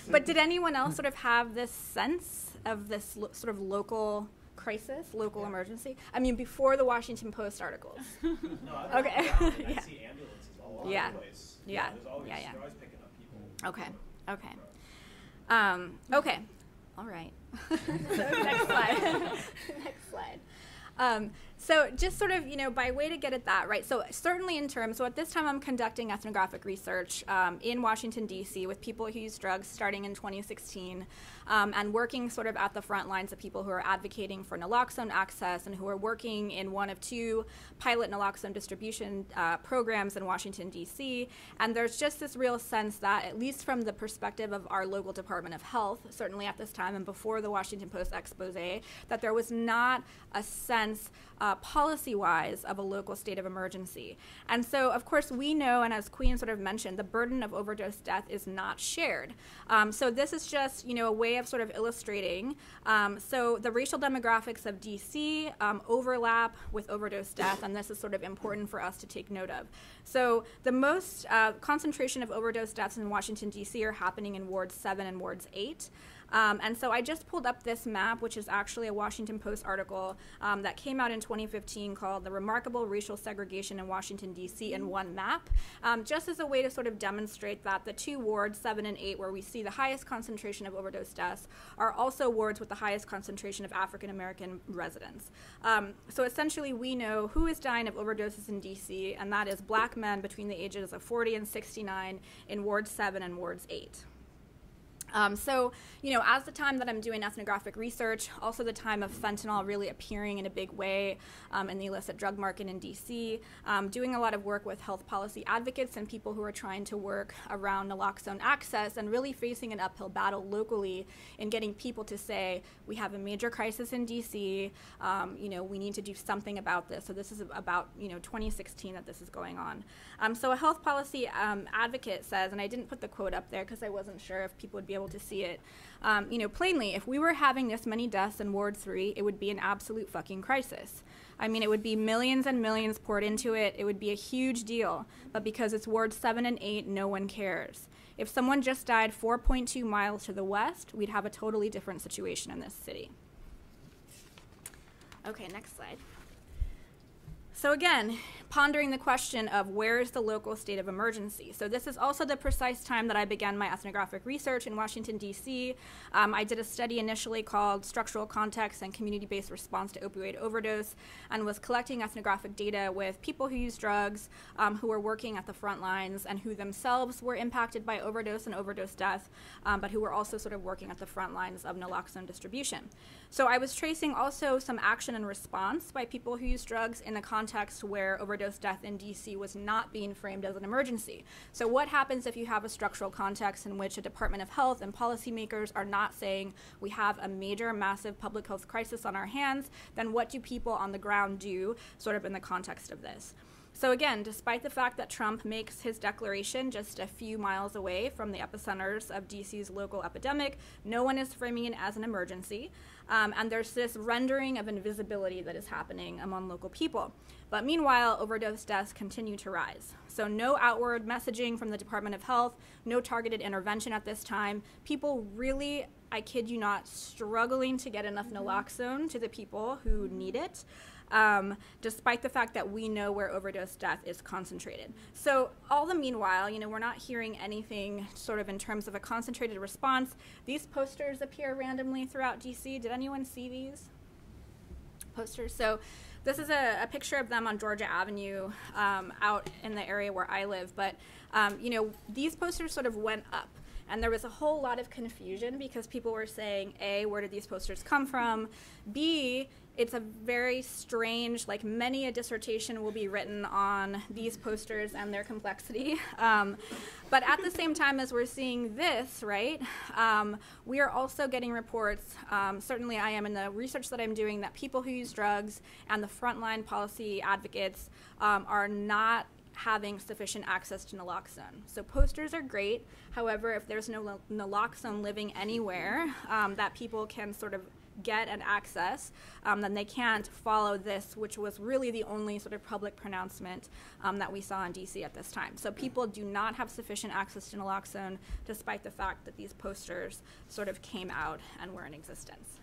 But did anyone else sort of have this sense of this sort of local crisis, local emergency? I mean, before the Washington Post articles. No, I Okay. I Yeah. see ambulances all over Yeah. the place. Yeah. There's always, Yeah. They're always picking up people. Okay. Okay. All right. So next slide. Next slide. So just sort of, by way to get at that, right? So certainly in terms, so at this time I'm conducting ethnographic research in Washington, D.C. with people who use drugs starting in 2016 and working sort of at the front lines of people who are advocating for naloxone access and who are working in one of 2 pilot naloxone distribution programs in Washington, D.C. And there's just this real sense that, at least from the perspective of our local Department of Health, certainly at this time and before the Washington Post expose, that there was not a sense policy-wise of a local state of emergency. And so, of course, we know, and as Queen sort of mentioned, the burden of overdose death is not shared. So this is just, a way of sort of illustrating. So the racial demographics of DC overlap with overdose death, and this is sort of important for us to take note of. So the most concentration of overdose deaths in Washington, D.C. are happening in Wards 7 and Wards 8. And so I just pulled up this map, which is actually a Washington Post article that came out in 2015 called The Remarkable Racial Segregation in Washington, D.C. in One Map, just as a way to sort of demonstrate that the 2 wards, 7 and 8, where we see the highest concentration of overdose deaths, are also wards with the highest concentration of African-American residents. So essentially we know who is dying of overdoses in D.C., and that is black men between the ages of 40 and 69 in Ward 7 and Wards 8. So, as the time that I'm doing ethnographic research, also the time of fentanyl really appearing in a big way in the illicit drug market in D.C., doing a lot of work with health policy advocates and people who are trying to work around naloxone access and really facing an uphill battle locally in getting people to say, we have a major crisis in D.C., we need to do something about this. So this is about, 2016 that this is going on. So a health policy advocate says, and I didn't put the quote up there because I wasn't sure if people would be able to see it, plainly, if we were having this many deaths in Ward 3, it would be an absolute fucking crisis. I mean, it would be millions and millions poured into it. It would be a huge deal. But because it's Ward 7 and 8, no one cares. If someone just died 4.2 miles to the west, we'd have a totally different situation in this city. Okay, next slide. So again, pondering the question of where is the local state of emergency. So this is also the precise time that I began my ethnographic research in Washington, D.C. I did a study initially called Structural Context and Community-Based Response to Opioid Overdose, and was collecting ethnographic data with people who use drugs, who were working at the front lines and who themselves were impacted by overdose and overdose death, but who were also sort of working at the front lines of naloxone distribution. So I was tracing also some action and response by people who use drugs in a context where overdose death in DC was not being framed as an emergency. So what happens if you have a structural context in which a Department of Health and policymakers are not saying we have a major, massive public health crisis on our hands? Then what do people on the ground do sort of in the context of this? So again, despite the fact that Trump makes his declaration just a few miles away from the epicenters of DC's local epidemic, no one is framing it as an emergency. And there's this rendering of invisibility that is happening among local people. But meanwhile, overdose deaths continue to rise. So no outward messaging from the Department of Health, no targeted intervention at this time. People really, I kid you not, struggling to get enough naloxone to the people who need it. Despite the fact that we know where overdose death is concentrated. So all the meanwhile, we're not hearing anything sort of in terms of a concentrated response. These posters appear randomly throughout DC. Did anyone see these posters? So this is a picture of them on Georgia Avenue out in the area where I live. But, these posters sort of went up. And there was a whole lot of confusion because people were saying, A, where did these posters come from? B, it's a very strange, like many a dissertation will be written on these posters and their complexity. But at the same time as we're seeing this, right, we are also getting reports, certainly I am in the research that I'm doing, that people who use drugs and the frontline policy advocates are not having sufficient access to naloxone. So posters are great. However, if there's no naloxone living anywhere that people can sort of get and access, then they can't follow this, which was really the only sort of public pronouncement that we saw in DC at this time. So people do not have sufficient access to naloxone, despite the fact that these posters sort of came out and were in existence.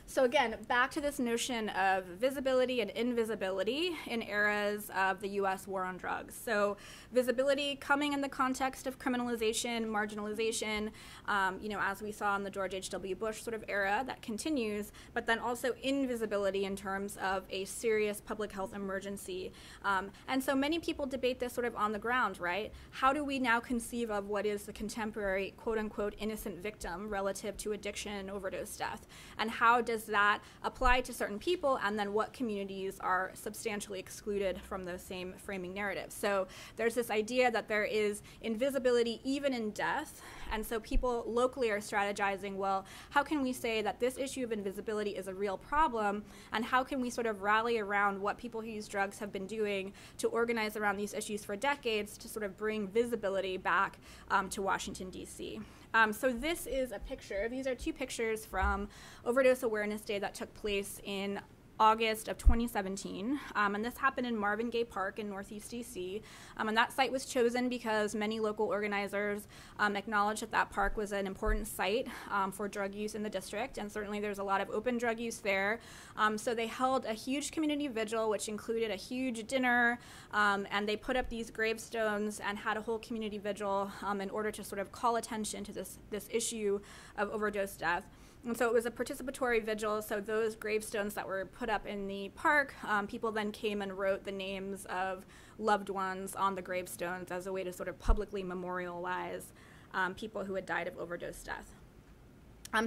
So again, back to this notion of visibility and invisibility in eras of the US war on drugs. So visibility coming in the context of criminalization, marginalization, as we saw in the George H.W. Bush sort of era that continues, but then also invisibility in terms of a serious public health emergency. And so many people debate this sort of on the ground, right? How do we now conceive of what is the contemporary quote unquote innocent victim relative to addiction and overdose death? And how does that apply to certain people, and then what communities are substantially excluded from those same framing narratives? So there's this idea that there is invisibility even in death, and so people locally are strategizing, well, how can we say that this issue of invisibility is a real problem, and how can we sort of rally around what people who use drugs have been doing to organize around these issues for decades to sort of bring visibility back to Washington, D.C. So this is a picture. These are two pictures from Overdose Awareness Day that took place in August of 2017, and this happened in Marvin Gaye Park in Northeast DC, and that site was chosen because many local organizers acknowledged that that park was an important site for drug use in the district, and certainly there's a lot of open drug use there. So they held a huge community vigil, which included a huge dinner, and they put up these gravestones and had a whole community vigil in order to sort of call attention to this issue of overdose death. And so it was a participatory vigil, so those gravestones that were put up in the park, people then came and wrote the names of loved ones on the gravestones as a way to sort of publicly memorialize people who had died of overdose death.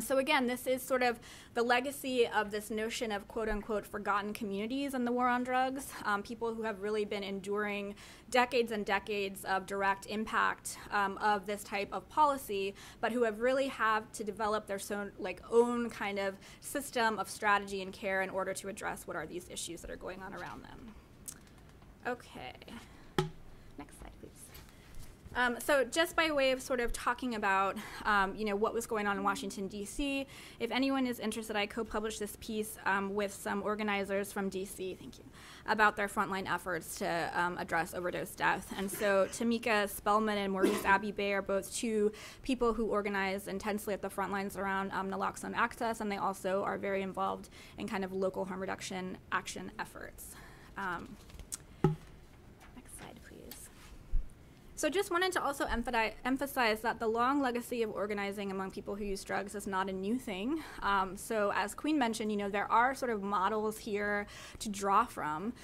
So again, this is sort of the legacy of this notion of quote-unquote forgotten communities in the war on drugs, people who have really been enduring decades and decades of direct impact of this type of policy, but who have really had to develop their own kind of system of strategy and care in order to address what are these issues that are going on around them. Okay. Next slide, please. So just by way of sort of talking about, what was going on in Washington, D.C., if anyone is interested, I co-published this piece with some organizers from D.C., thank you, about their frontline efforts to address overdose death. And so Tamika Spellman and Maurice Abbey Bay are both two people who organize intensely at the front lines around naloxone access, and they also are very involved in kind of local harm reduction action efforts. Next slide, please. So just wanted to also emphasize that the long legacy of organizing among people who use drugs is not a new thing. So as Queen mentioned, there are sort of models here to draw from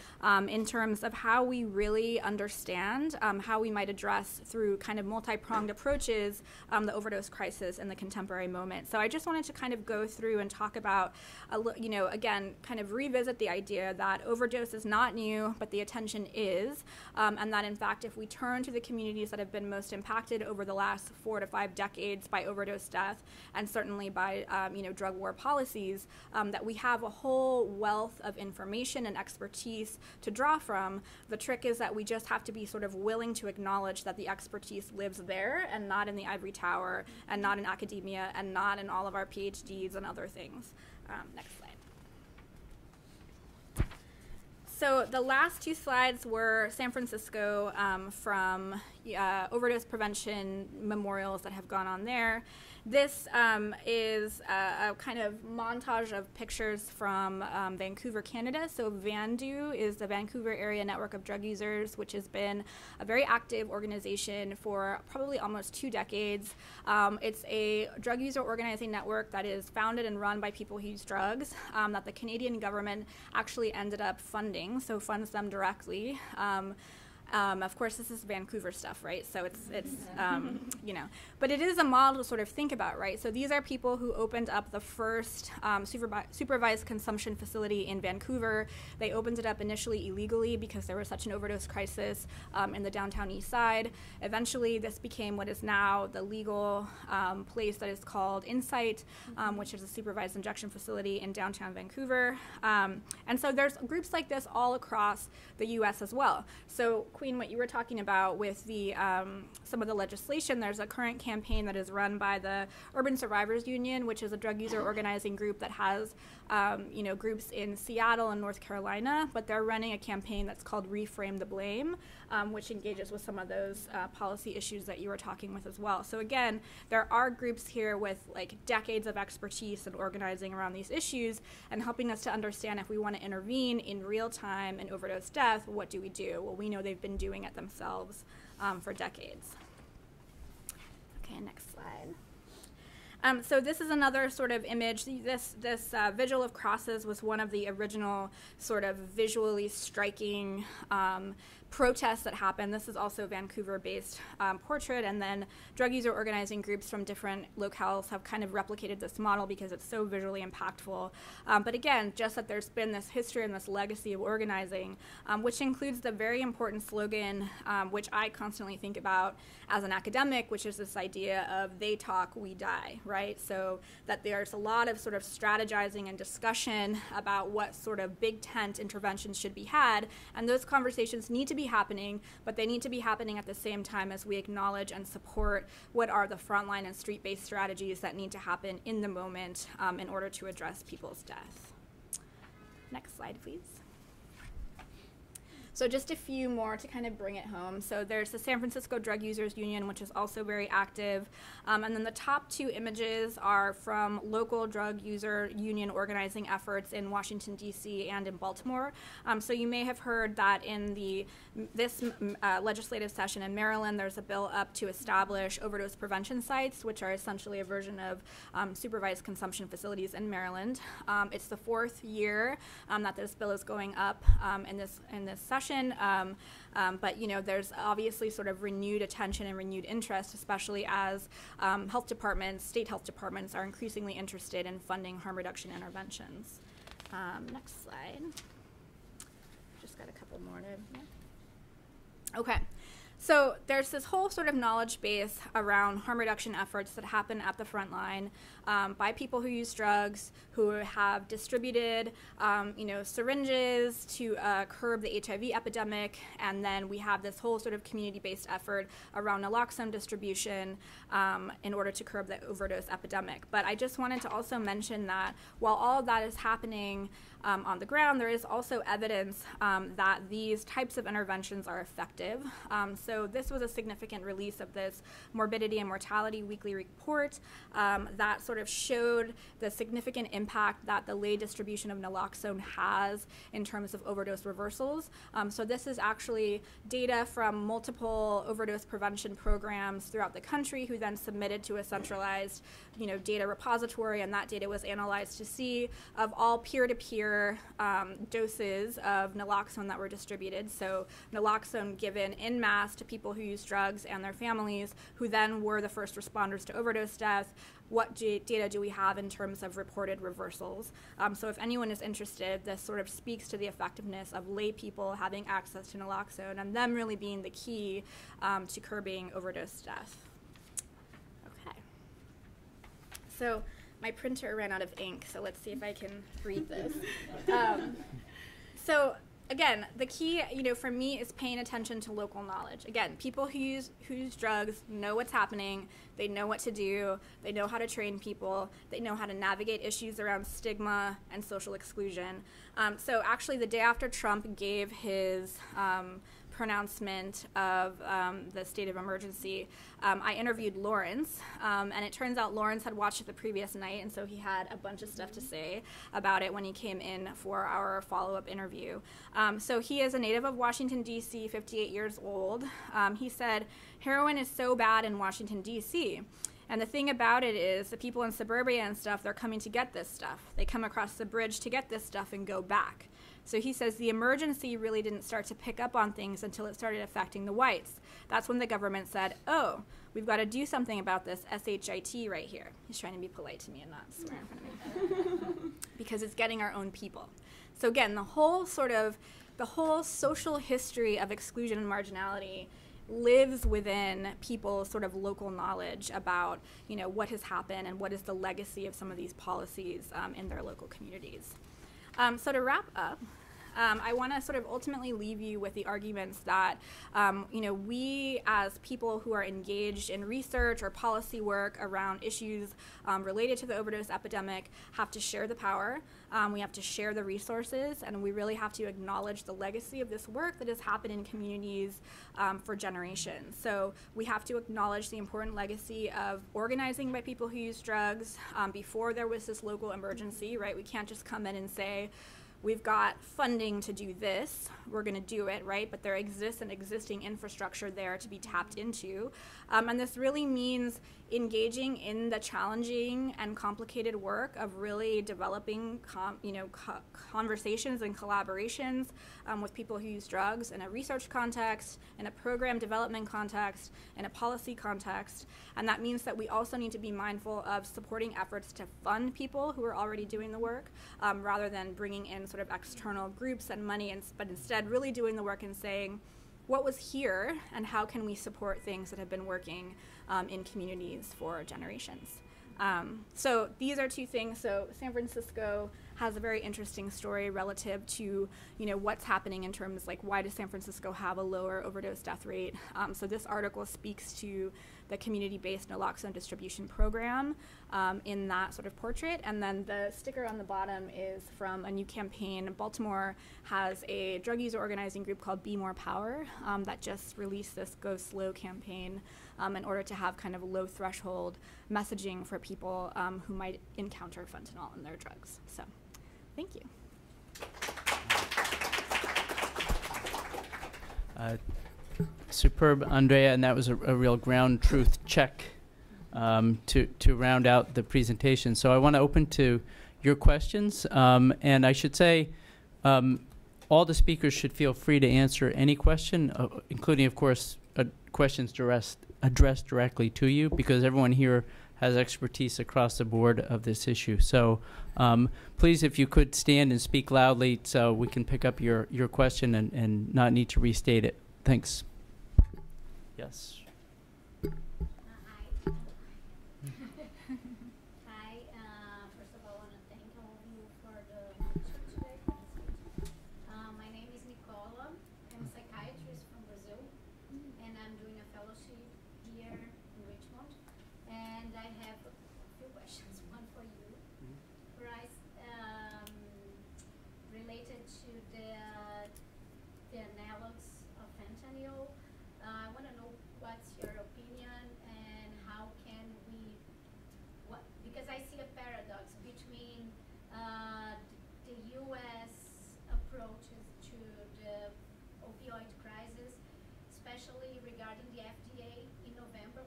in terms of how we really understand how we might address through kind of multi-pronged approaches the overdose crisis in the contemporary moment. So I just wanted to kind of go through and talk about, again, kind of revisit the idea that overdose is not new, but the attention is, and that in fact, if we turn to the communities that have been most impacted over the last 4 to 5 decades by overdose death, and certainly by drug war policies, that we have a whole wealth of information and expertise to draw from. The trick is that we just have to be sort of willing to acknowledge that the expertise lives there and not in the ivory tower and not in academia and not in all of our PhDs and other things. Next slide. So the last 2 slides were San Francisco from overdose prevention memorials that have gone on there. This is a kind of montage of pictures from Vancouver, Canada. So VANDU is the Vancouver Area Network of Drug Users, which has been a very active organization for probably almost 2 decades. It's a drug user organizing network that is founded and run by people who use drugs that the Canadian government actually ended up funding, so funds them directly. Of course, this is Vancouver stuff, right? So it's but it is a model to sort of think about, right? So these are people who opened up the first supervised consumption facility in Vancouver. They opened it up initially illegally because there was such an overdose crisis in the downtown east side. Eventually, this became what is now the legal place that is called Insight, which is a supervised injection facility in downtown Vancouver. And so there's groups like this all across the U.S. as well. So Queen, what you were talking about with the some of the legislation, there's a current campaign that is run by the Urban Survivors Union, which is a drug user organizing group that has groups in Seattle and North Carolina, but they're running a campaign that's called Reframe the Blame, which engages with some of those policy issues that you were talking with as well. So again, there are groups here with like decades of expertise in organizing around these issues and helping us to understand if we want to intervene in real time in overdose death, what do we do? Well, we know they've been doing it themselves for decades. Okay, next slide. So this is another sort of image. This Vigil of Crosses was one of the original sort of visually striking protests that happened. This is also Vancouver-based portrait, and then drug user organizing groups from different locales have kind of replicated this model because it's so visually impactful. But again, just that there's been this history and this legacy of organizing, which includes the very important slogan, which I constantly think about as an academic, which is this idea of they talk, we die, right? So that there's a lot of sort of strategizing and discussion about what sort of big tent interventions should be had, and those conversations need to be happening, but they need to be happening at the same time as we acknowledge and support what are the frontline and street-based strategies that need to happen in the moment in order to address people's death. Next slide, please. So just a few more to kind of bring it home. So there's the San Francisco Drug Users Union, which is also very active. And then the top 2 images are from local drug user union organizing efforts in Washington, D.C. and in Baltimore. So you may have heard that in this legislative session in Maryland, there's a bill up to establish overdose prevention sites, which are essentially a version of supervised consumption facilities in Maryland. It's the 4th year that this bill is going up in this session. But there's obviously sort of renewed attention and renewed interest, especially as health departments, state health departments, are increasingly interested in funding harm reduction interventions. Next slide. Just got a couple more to. Yeah. Okay. So there's this whole sort of knowledge base around harm reduction efforts that happen at the front line by people who use drugs, who have distributed, syringes to curb the HIV epidemic, and then we have this whole sort of community-based effort around naloxone distribution in order to curb the overdose epidemic. But I just wanted to also mention that while all of that is happening on the ground, there is also evidence that these types of interventions are effective. So this was a significant release of this morbidity and mortality weekly report that sort of showed the significant impact that the lay distribution of naloxone has in terms of overdose reversals. So this is actually data from multiple overdose prevention programs throughout the country who then submitted to a centralized data repository, and that data was analyzed to see of all peer-to-peer doses of naloxone that were distributed. So naloxone given en masse to people who use drugs and their families, who then were the first responders to overdose death. What data do we have in terms of reported reversals? So if anyone is interested, this sort of speaks to the effectiveness of lay people having access to naloxone and them really being the key to curbing overdose death. Okay. So my printer ran out of ink, so let's see if I can read this. So again, the key, for me is paying attention to local knowledge. Again, people who use drugs know what's happening. They know what to do. They know how to train people. They know how to navigate issues around stigma and social exclusion. So actually, the day after Trump gave his pronouncement of the state of emergency, I interviewed Lawrence, and it turns out Lawrence had watched it the previous night, and so he had a bunch of stuff to say about it when he came in for our follow-up interview. So he is a native of Washington, D.C., 58 years old. He said, heroin is so bad in Washington, D.C., and the thing about it is the people in suburbia and stuff, they're coming to get this stuff. They come across the bridge to get this stuff and go back. So he says the emergency really didn't start to pick up on things until it started affecting the whites. That's when the government said, oh, we've got to do something about this SHIT right here. He's trying to be polite to me and not swear in front of me. Because it's getting our own people. So again, the whole social history of exclusion and marginality lives within people's sort of local knowledge about, what has happened and what is the legacy of some of these policies in their local communities. So to wrap up, I want to sort of ultimately leave you with the arguments that, we as people who are engaged in research or policy work around issues related to the overdose epidemic have to share the power, we have to share the resources, and we really have to acknowledge the legacy of this work that has happened in communities for generations. So we have to acknowledge the important legacy of organizing by people who use drugs before there was this local emergency, right? We can't just come in and say, we've got funding to do this, we're going to do it, right? But there exists an existing infrastructure there to be tapped into. And this really means engaging in the challenging and complicated work of really developing conversations and collaborations with people who use drugs in a research context, in a program development context, in a policy context. And that means that we also need to be mindful of supporting efforts to fund people who are already doing the work, rather than bringing in sort of external groups and money, but instead really doing the work and saying, what was here and how can we support things that have been working in communities for generations. So these are two things. So San Francisco has a very interesting story relative to, what's happening in terms like why does San Francisco have a lower overdose death rate? So this article speaks to the community-based naloxone distribution program in that sort of portrait. And then the sticker on the bottom is from a new campaign. Baltimore has a drug user organizing group called Be More Power that just released this Go Slow campaign in order to have kind of low threshold messaging for people who might encounter fentanyl in their drugs. So, thank you. Superb, Andrea, and that was a real ground truth check to round out the presentation. So I want to open to your questions, and I should say all the speakers should feel free to answer any question, including, of course, questions addressed directly to you, because everyone here has expertise across the board of this issue. So please, if you could stand and speak loudly so we can pick up your question and not need to restate it. Thanks. Yes. Hi. Hi. First of all, I want to thank all of you for the lecture today. My name is Nicola. I'm a psychiatrist from Brazil, and I'm doing a fellowship here in Richmond. And I have a few questions. One for you, Bryce, related to the analogs of fentanyl. I want to know what's your opinion and how can we, because I see a paradox between the U.S. approaches to the opioid crisis, especially regarding the FDA. In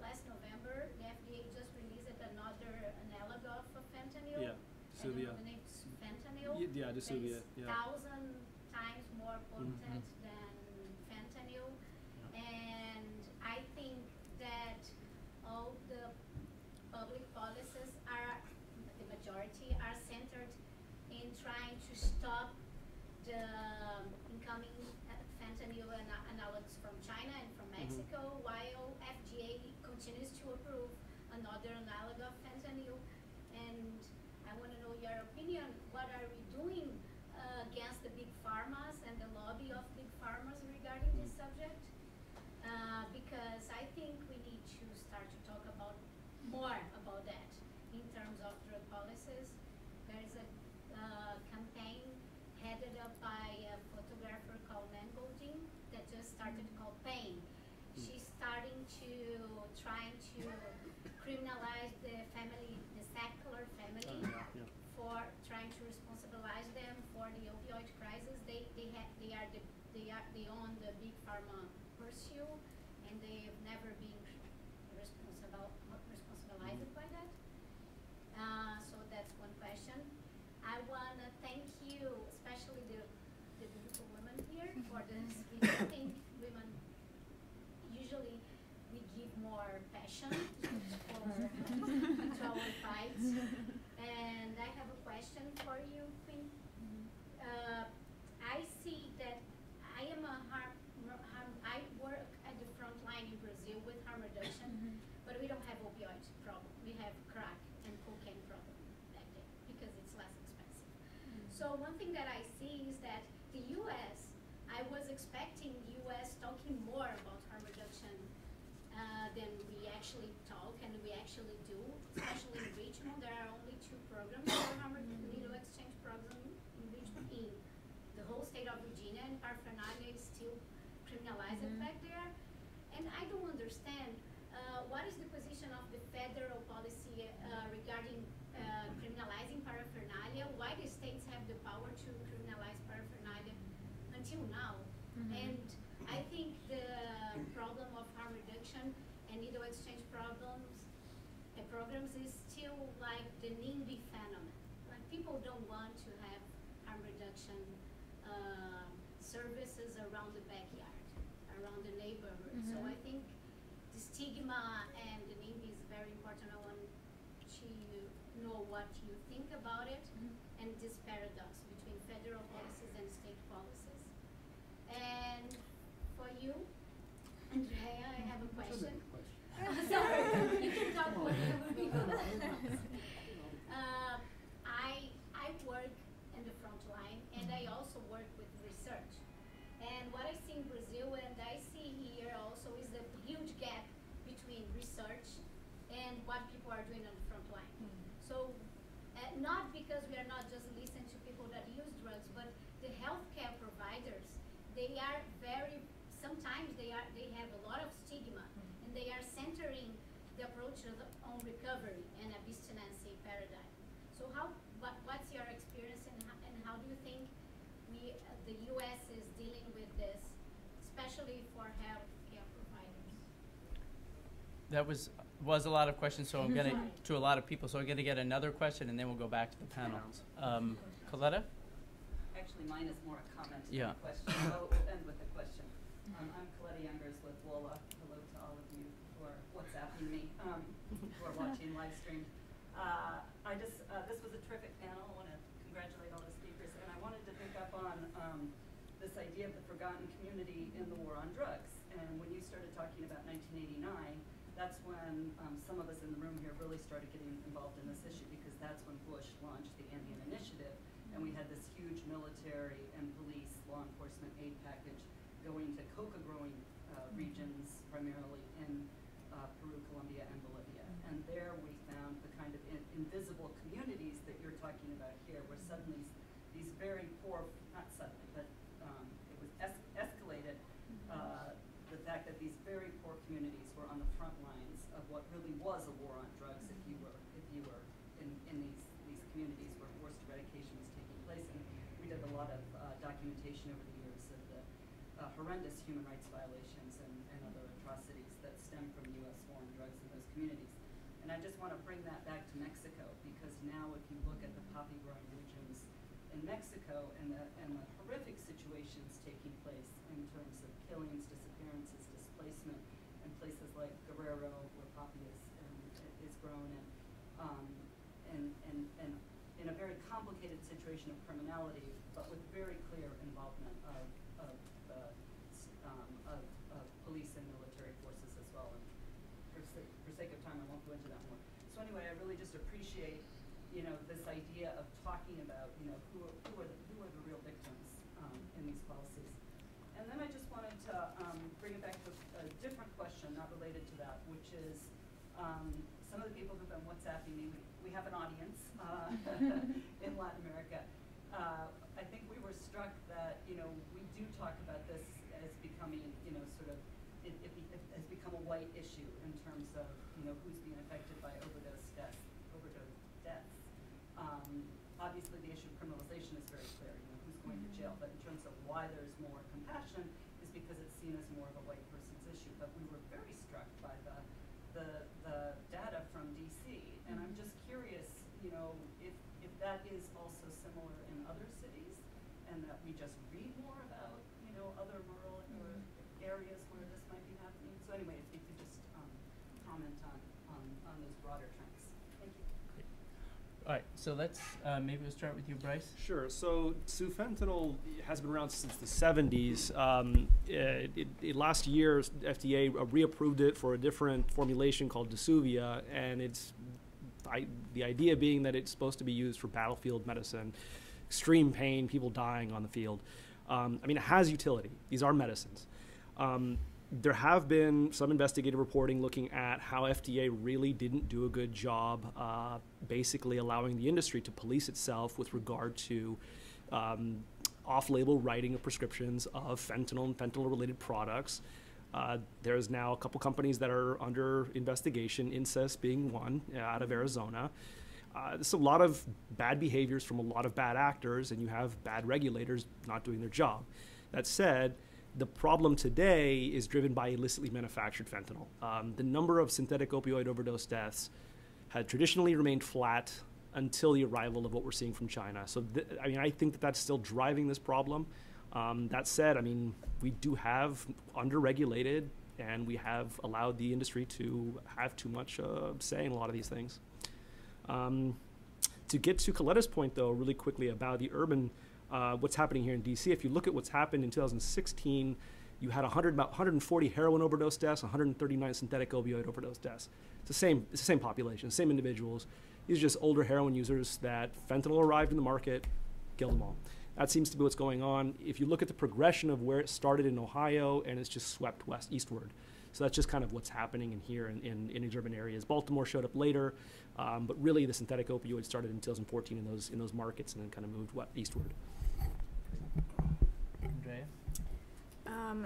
last November, the FDA just released another analog of fentanyl. Yeah, Suvia. The name is fentanyl. Yeah, the Suvia. Yeah. 1,000 times more potent than fentanyl. And I think that all the public policies are, the majority, are centered in trying to stop the incoming fentanyl analogs from China and from Mexico, while FDA continues to approve another analog of fentanyl. And I want to know your opinion. What are we doing against the big pharmas and the lobby of big pharmas regarding this subject? Because I think we need to start to talk more about that in terms of drug policies. There is a campaign headed up by a photographer called Mangolding that just started called PAIN. She's starting to trying to criminalize the family, the secular family, for trying to responsibilize them for the opioid crisis. They own the big pharma pursuit, and they have never been responsibilized by that. So that's one question. I want to thank you, especially the beautiful women here, for this. I think women usually we give more passion to our fights. And I have a question for you, Queen. I see that I am I work at the front line in Brazil with harm reduction, but we don't have opioid problem. We have crack and cocaine problem back there because it's less expensive. So one thing that I see is that the U.S., I was expecting U.S. talking more about harm reduction than we actually talk and we actually do, especially in Richmond. There are only 2 programs for harm needle exchange program in Richmond, in the whole state of Virginia, and paraphernalia is still criminalized back there. And I don't understand what is the position of the federal policy regarding criminalizing paraphernalia, why the states have the power to criminalize paraphernalia until now. And I think the problem of harm reduction and needle exchange programs is still like the NIMBY phenomenon. Like people don't want to have harm reduction services around the backyard, around the neighborhood. So I think the stigma and the NIMBY is very important. I want to know what you think about it and this paradox between federal policies and state policies. And for you, Andrea, I have a question. Sorry, you can talk whatever you want. I work in the front line, and I also work with research. And what I see in Brazil and I see here also is a huge gap between research and what people are doing on the front line. So not because we are not just listening to people that use drugs, but the healthcare providers, they are sometimes they have a lot of stigma, and they are centering the approach on recovery and abstinence paradigm. So what's your experience, and how do you think the U.S. is dealing with this, especially for healthcare providers? That was a lot of questions, so I'm going to a lot of people. So I'm going to get another question, and then we'll go back to the panel. Coletta? Actually, mine is more a comment than Yeah. a question. So we'll end with a question. I'm Coletta Youngers with WOLA. Hello to all of you who are WhatsApping me, who are watching live stream. This was a terrific panel. I want to congratulate all the speakers, and I wanted to pick up on this idea of the forgotten community in the war on drugs. And when you started talking about 1983 1989, that's when some of us in the room here really started getting involved in this issue, because that's when Bush launched the Andean Initiative, and we had this huge military and police law enforcement aid package going to coca-growing regions, primarily in Peru, Colombia, and Bolivia. And there we found the kind of invisible communities that you're talking about here, where suddenly these very poor, not suddenly, but it was escalated, the fact that these very poor communities were on the front lines of what really was a war on drugs. If you were in these communities where forced eradication was taking place, and we did a lot of documentation over the years of the horrendous human rights violations and other atrocities that stem from U.S. war on drugs in those communities. And I just want to bring that back to Mexico, because now if you look at the poppy growing regions in Mexico and the horrific situations taking place in terms of killings, disappearances, displacement, in places like Guerrero, where poppy is grown, and in a very complicated situation of criminality, but with very clear involvement of police and military forces as well. And for sake of time, I won't go into that more. So anyway, I really just appreciate, this idea of talking about, who are the real victims in these policies. And then I just wanted to bring it back to a different question, not related to that, which is some of the people who've been WhatsApping me, we have an audience in Latin America. I think we were struck that, we do talk about this as becoming, sort of, it has become a white issue in terms of, who's being affected by overdose deaths. Obviously, the issue of criminalization is very clear, who's going to jail. But in terms of why there's more compassion is because it's seen as more of a white person's issue. But we were very struck by the data from DC, and I'm just curious, if that is also similar in other cities, and that we just read more about, other rural areas where this might be happening. So anyway, if you could just comment on those broader trends. Thank you. All right, so let's maybe we'll start with you, Bryce. Sure. So fentanyl has been around since the 70s. Last year, FDA reapproved it for a different formulation called Disuvia, and the idea being that it's supposed to be used for battlefield medicine, extreme pain, people dying on the field. It has utility. These are medicines. There have been some investigative reporting looking at how FDA really didn't do a good job basically allowing the industry to police itself with regard to off-label writing of prescriptions of fentanyl and fentanyl-related products. There's now a couple companies that are under investigation, Incest being one, out of Arizona. There's a lot of bad behaviors from a lot of bad actors, and you have bad regulators not doing their job. That said, the problem today is driven by illicitly manufactured fentanyl. The number of synthetic opioid overdose deaths had traditionally remained flat until the arrival of what we're seeing from China. So, I think that's still driving this problem. That said, we do have under-regulated, and we have allowed the industry to have too much say in a lot of these things. To get to Coletta's point, though, really quickly about the urban, what's happening here in D.C., if you look at what's happened in 2016, you had about 140 heroin overdose deaths, 139 synthetic opioid overdose deaths. It's the same population, same individuals. These are just older heroin users that fentanyl arrived in the market, killed them all. That seems to be what's going on. If you look at the progression of where it started in Ohio, and it's just swept eastward. So that's just kind of what's happening in here in these urban areas. Baltimore showed up later, but really the synthetic opioids started in 2014 in those markets, and then kind of moved eastward. Andrea?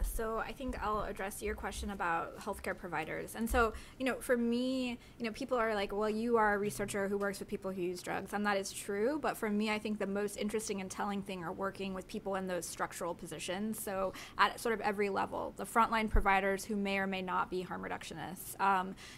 So I think I'll address your question about healthcare providers. And so, for me, people are like, well, you are a researcher who works with people who use drugs, and that is true. But for me, I think the most interesting and telling thing are working with people in those structural positions. So at sort of every level, the frontline providers who may or may not be harm reductionists,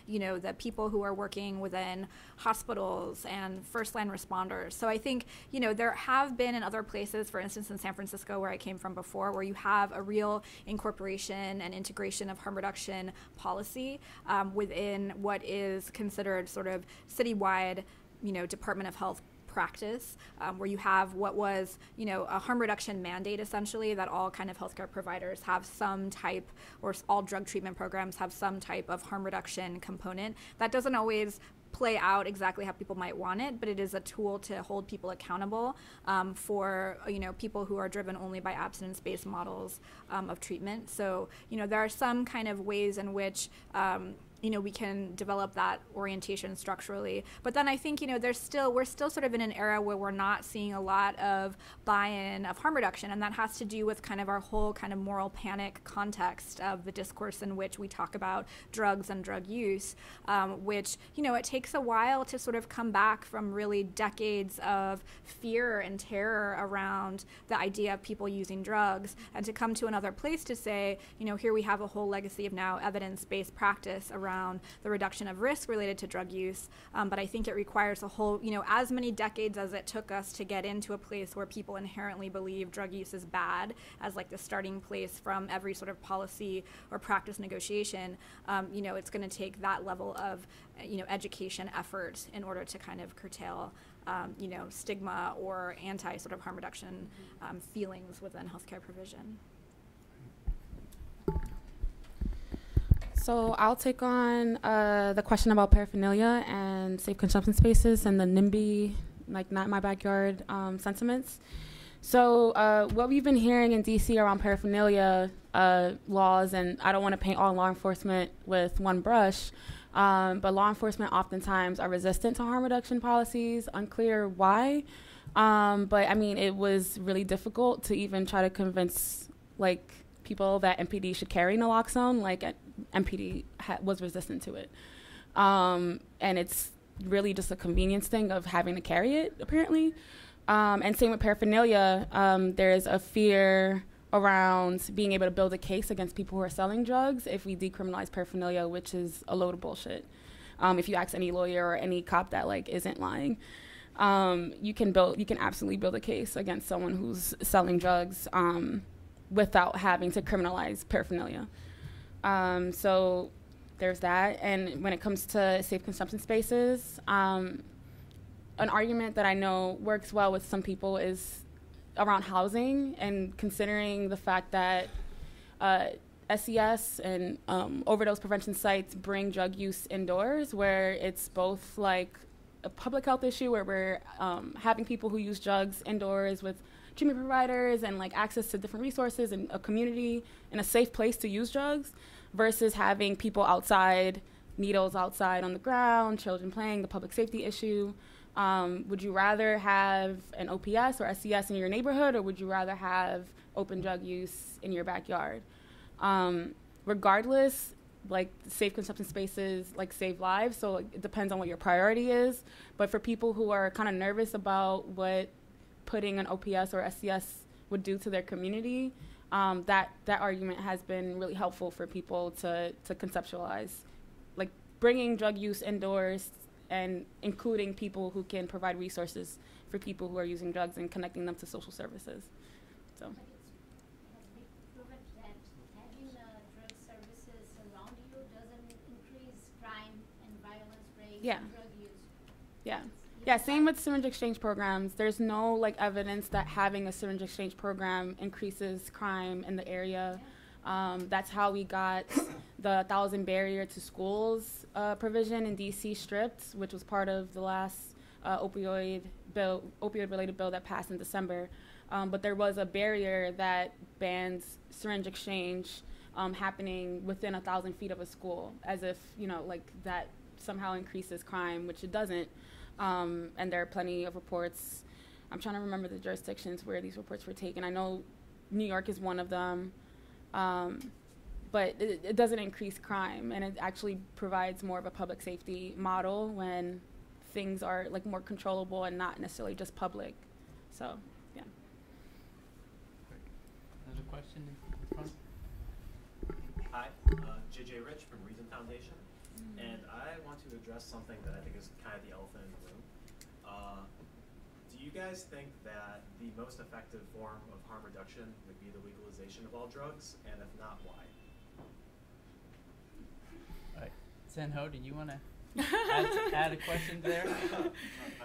the people who are working within hospitals and first-line responders. So I think, there have been in other places, for instance, in San Francisco, where I came from before, where you have a real incorporation and integration of harm reduction policy within what is considered sort of citywide, Department of Health practice, where you have what was, a harm reduction mandate essentially, that all kind of healthcare providers have some type, or all drug treatment programs have some type of harm reduction component. That doesn't always play out exactly how people might want it, but it is a tool to hold people accountable for people who are driven only by abstinence-based models of treatment. So there are some kind of ways in which we can develop that orientation structurally. But then I think, we're still sort of in an era where we're not seeing a lot of buy-in of harm reduction, and that has to do with kind of our whole kind of moral panic context of the discourse in which we talk about drugs and drug use, which, it takes a while to sort of come back from really decades of fear and terror around the idea of people using drugs, and to come to another place to say, here we have a whole legacy of now evidence-based practice around the reduction of risk related to drug use, but I think it requires a whole, as many decades as it took us to get into a place where people inherently believe drug use is bad as like the starting place from every sort of policy or practice negotiation. It's going to take that level of, education effort in order to kind of curtail, stigma or anti sort of harm reduction feelings within healthcare provision. So I'll take on the question about paraphernalia and safe consumption spaces and the NIMBY, like not in my backyard sentiments. So what we've been hearing in DC around paraphernalia laws, and I don't want to paint all law enforcement with one brush, but law enforcement oftentimes are resistant to harm reduction policies, unclear why. But I mean, it was really difficult to even try to convince like people that MPD should carry naloxone, like MPD was resistant to it. And it's really just a convenience thing of having to carry it, apparently. And same with paraphernalia. There is a fear around being able to build a case against people who are selling drugs if we decriminalize paraphernalia, which is a load of bullshit. If you ask any lawyer or any cop that like isn't lying, you can absolutely build a case against someone who's selling drugs without having to criminalize paraphernalia. So there's that. And when it comes to safe consumption spaces, an argument that I know works well with some people is around housing, and considering the fact that SES and overdose prevention sites bring drug use indoors, where it's both like a public health issue where we're having people who use drugs indoors with treatment providers and like access to different resources and a community and a safe place to use drugs, versus having people outside, needles outside on the ground, children playing, the public safety issue. Would you rather have an OPS or SES in your neighborhood, or would you rather have open drug use in your backyard? Regardless, like safe consumption spaces like save lives, so it depends on what your priority is. But for people who are kind of nervous about what putting an OPS or SES would do to their community, that argument has been really helpful for people to conceptualize, like bringing drug use indoors and including people who can provide resources for people who are using drugs and connecting them to social services. So. But it has been proven that having drug services around you doesn't increase crime and violence rates and drug use. Yeah. Yeah, same with syringe exchange programs. There's no like evidence that having a syringe exchange program increases crime in the area. That's how we got the 1,000 barrier to schools provision in DC stripped, which was part of the last opioid-related bill that passed in December. But there was a barrier that bans syringe exchange happening within 1,000 feet of a school, as if like that somehow increases crime, which it doesn't. And there are plenty of reports. I'm trying to remember the jurisdictions where these reports were taken. I know New York is one of them. But it doesn't increase crime, and it actually provides more of a public safety model when things are like more controllable and not necessarily just public. So, yeah. There's a question in front. Hi, JJ Rich from Reason Foundation, and I want to address something that I think is kind of the elephant in the room. Do you guys think that the most effective form of harm reduction would be the legalization of all drugs, and if not, why? All right. Senho, do you want to add a question there? We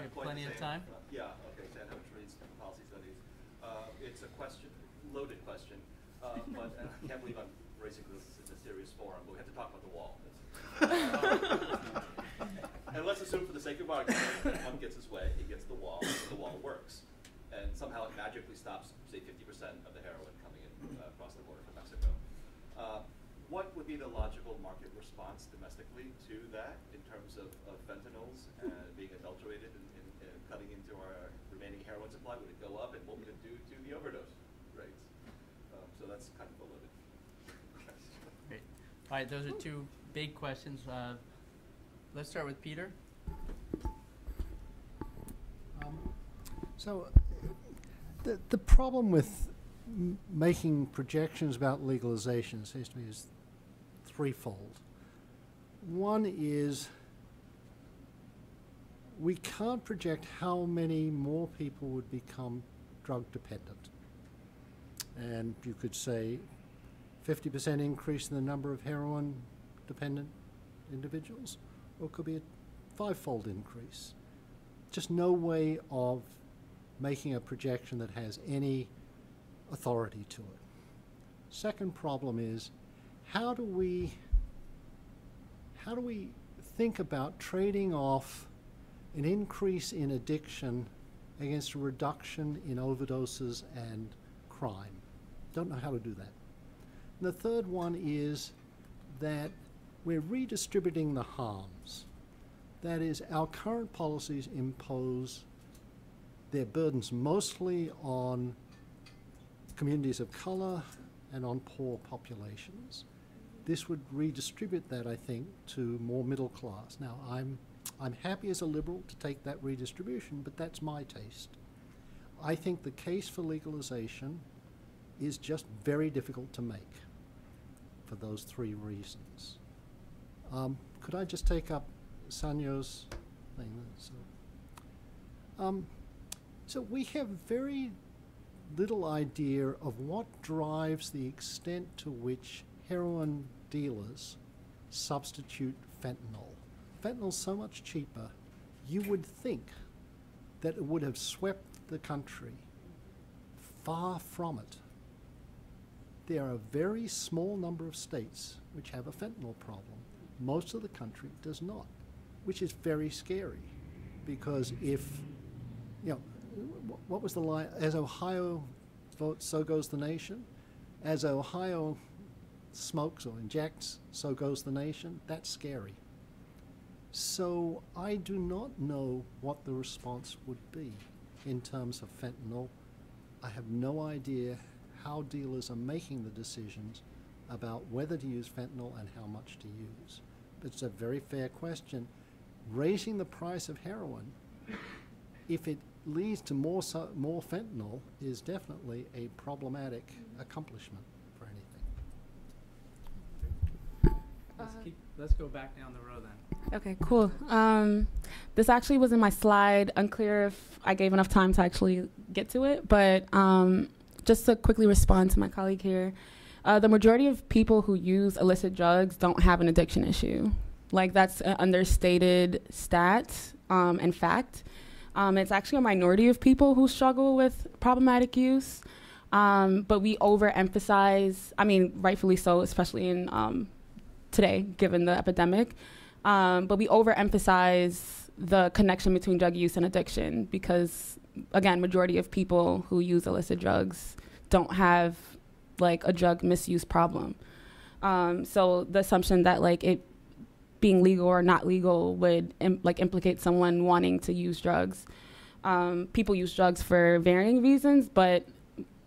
have plenty of time. Yeah, okay, Dan Humphrey's policy studies. It's a question, loaded question, but and I can't believe I'm raising this in a serious forum, but we have to talk about the wall. And let's assume for the sake of argument that one gets his way, he gets the wall works. And somehow it magically stops, say, 50% of the heroin coming in across the border from Mexico. What would be the logical market response domestically to that in terms of fentanyls being adulterated and cutting into our remaining heroin supply? Would it go up, and what would it do to the overdose rates? So that's kind of a loaded question. Great. All right, those are two big questions. Let's start with Peter. So the problem with making projections about legalization seems to me is threefold. One is we can't project how many more people would become drug dependent. And you could say 50% increase in the number of heroin dependent individuals, or it could be a five-fold increase. Just no way of making a projection that has any authority to it. Second problem is how do we think about trading off an increase in addiction against a reduction in overdoses and crime? Don't know how to do that. And the third one is that we're redistributing the harms. That is, our current policies impose their burdens mostly on communities of color and on poor populations. This would redistribute that, I think, to more middle class. Now, I'm happy as a liberal to take that redistribution, but that's my taste. I think the case for legalization is just very difficult to make for those three reasons. Could I just take up Sanyo's thing? So we have very little idea of what drives the extent to which heroin dealers substitute fentanyl. Fentanyl's so much cheaper, you would think that it would have swept the country. Far from it. There are a very small number of states which have a fentanyl problem. Most of the country does not, which is very scary, because if, you know, what was the line? As Ohio votes, so goes the nation. As Ohio smokes or injects, so goes the nation. That's scary. So I do not know what the response would be in terms of fentanyl. I have no idea how dealers are making the decisions about whether to use fentanyl and how much to use. But it's a very fair question. Raising the price of heroin, if it leads to more fentanyl, is definitely a problematic accomplishment for anything. Let's go back down the row then. Okay, cool. This actually was in my slide. Unclear if I gave enough time to actually get to it, but just to quickly respond to my colleague here, the majority of people who use illicit drugs don't have an addiction issue. Like, that's an understated stat and fact. It's actually a minority of people who struggle with problematic use, but we overemphasize, I mean, rightfully so, especially in today, given the epidemic, but we overemphasize the connection between drug use and addiction because, again, majority of people who use illicit drugs don't have, like, a drug misuse problem. So the assumption that, like, it being legal or not legal would implicate someone wanting to use drugs. People use drugs for varying reasons, but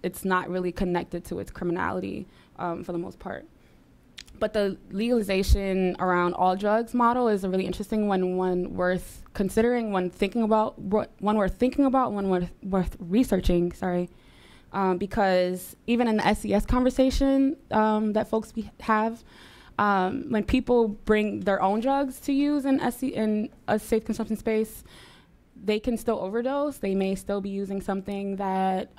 it's not really connected to its criminality for the most part. But the legalization around all drugs model is a really interesting one worth considering, one worth researching, because even in the SES conversation that folks have, when people bring their own drugs to use in a safe consumption space, they can still overdose. They may still be using something that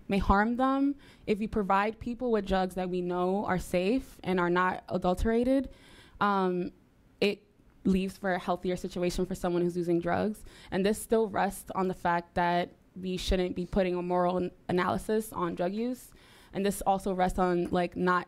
may harm them. If we provide people with drugs that we know are safe and are not adulterated, it leaves for a healthier situation for someone who's using drugs. And this still rests on the fact that we shouldn't be putting a moral analysis on drug use. And this also rests on like not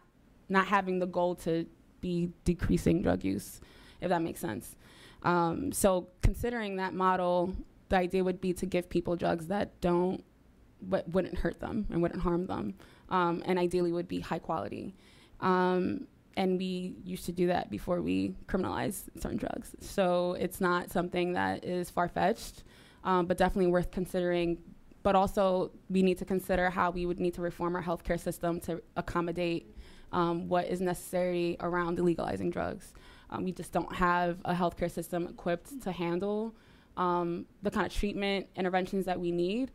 having the goal to be decreasing drug use, if that makes sense. So considering that model, the idea would be to give people drugs that wouldn't hurt them and wouldn't harm them, and ideally would be high quality. And we used to do that before we criminalized certain drugs. So it's not something that is far-fetched, but definitely worth considering. But also we need to consider how we would need to reform our healthcare system to accommodate what is necessary around legalizing drugs. We just don't have a healthcare system equipped to handle the kind of treatment interventions that we need.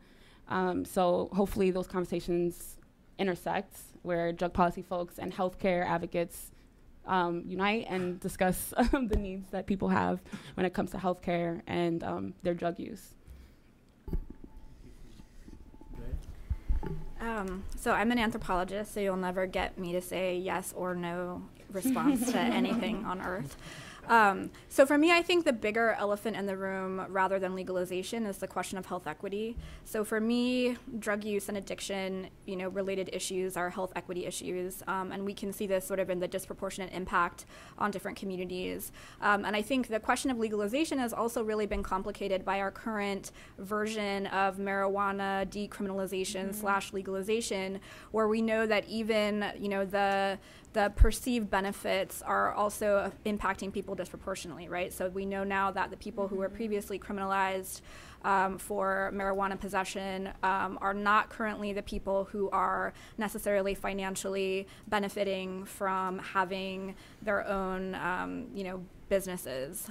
So hopefully those conversations intersect, where drug policy folks and healthcare advocates unite and discuss the needs that people have when it comes to healthcare and their drug use. So I'm an anthropologist, so you'll never get me to say yes or no response to anything on Earth. So for me, I think the bigger elephant in the room, rather than legalization, is the question of health equity. So for me, drug use and addiction, related issues are health equity issues, and we can see this sort of in the disproportionate impact on different communities. And I think the question of legalization has also really been complicated by our current version of marijuana decriminalization / legalization, where we know that even, the perceived benefits are also impacting people disproportionately, right? So we know now that the people who were previously criminalized for marijuana possession are not currently the people who are necessarily financially benefiting from having their own, businesses.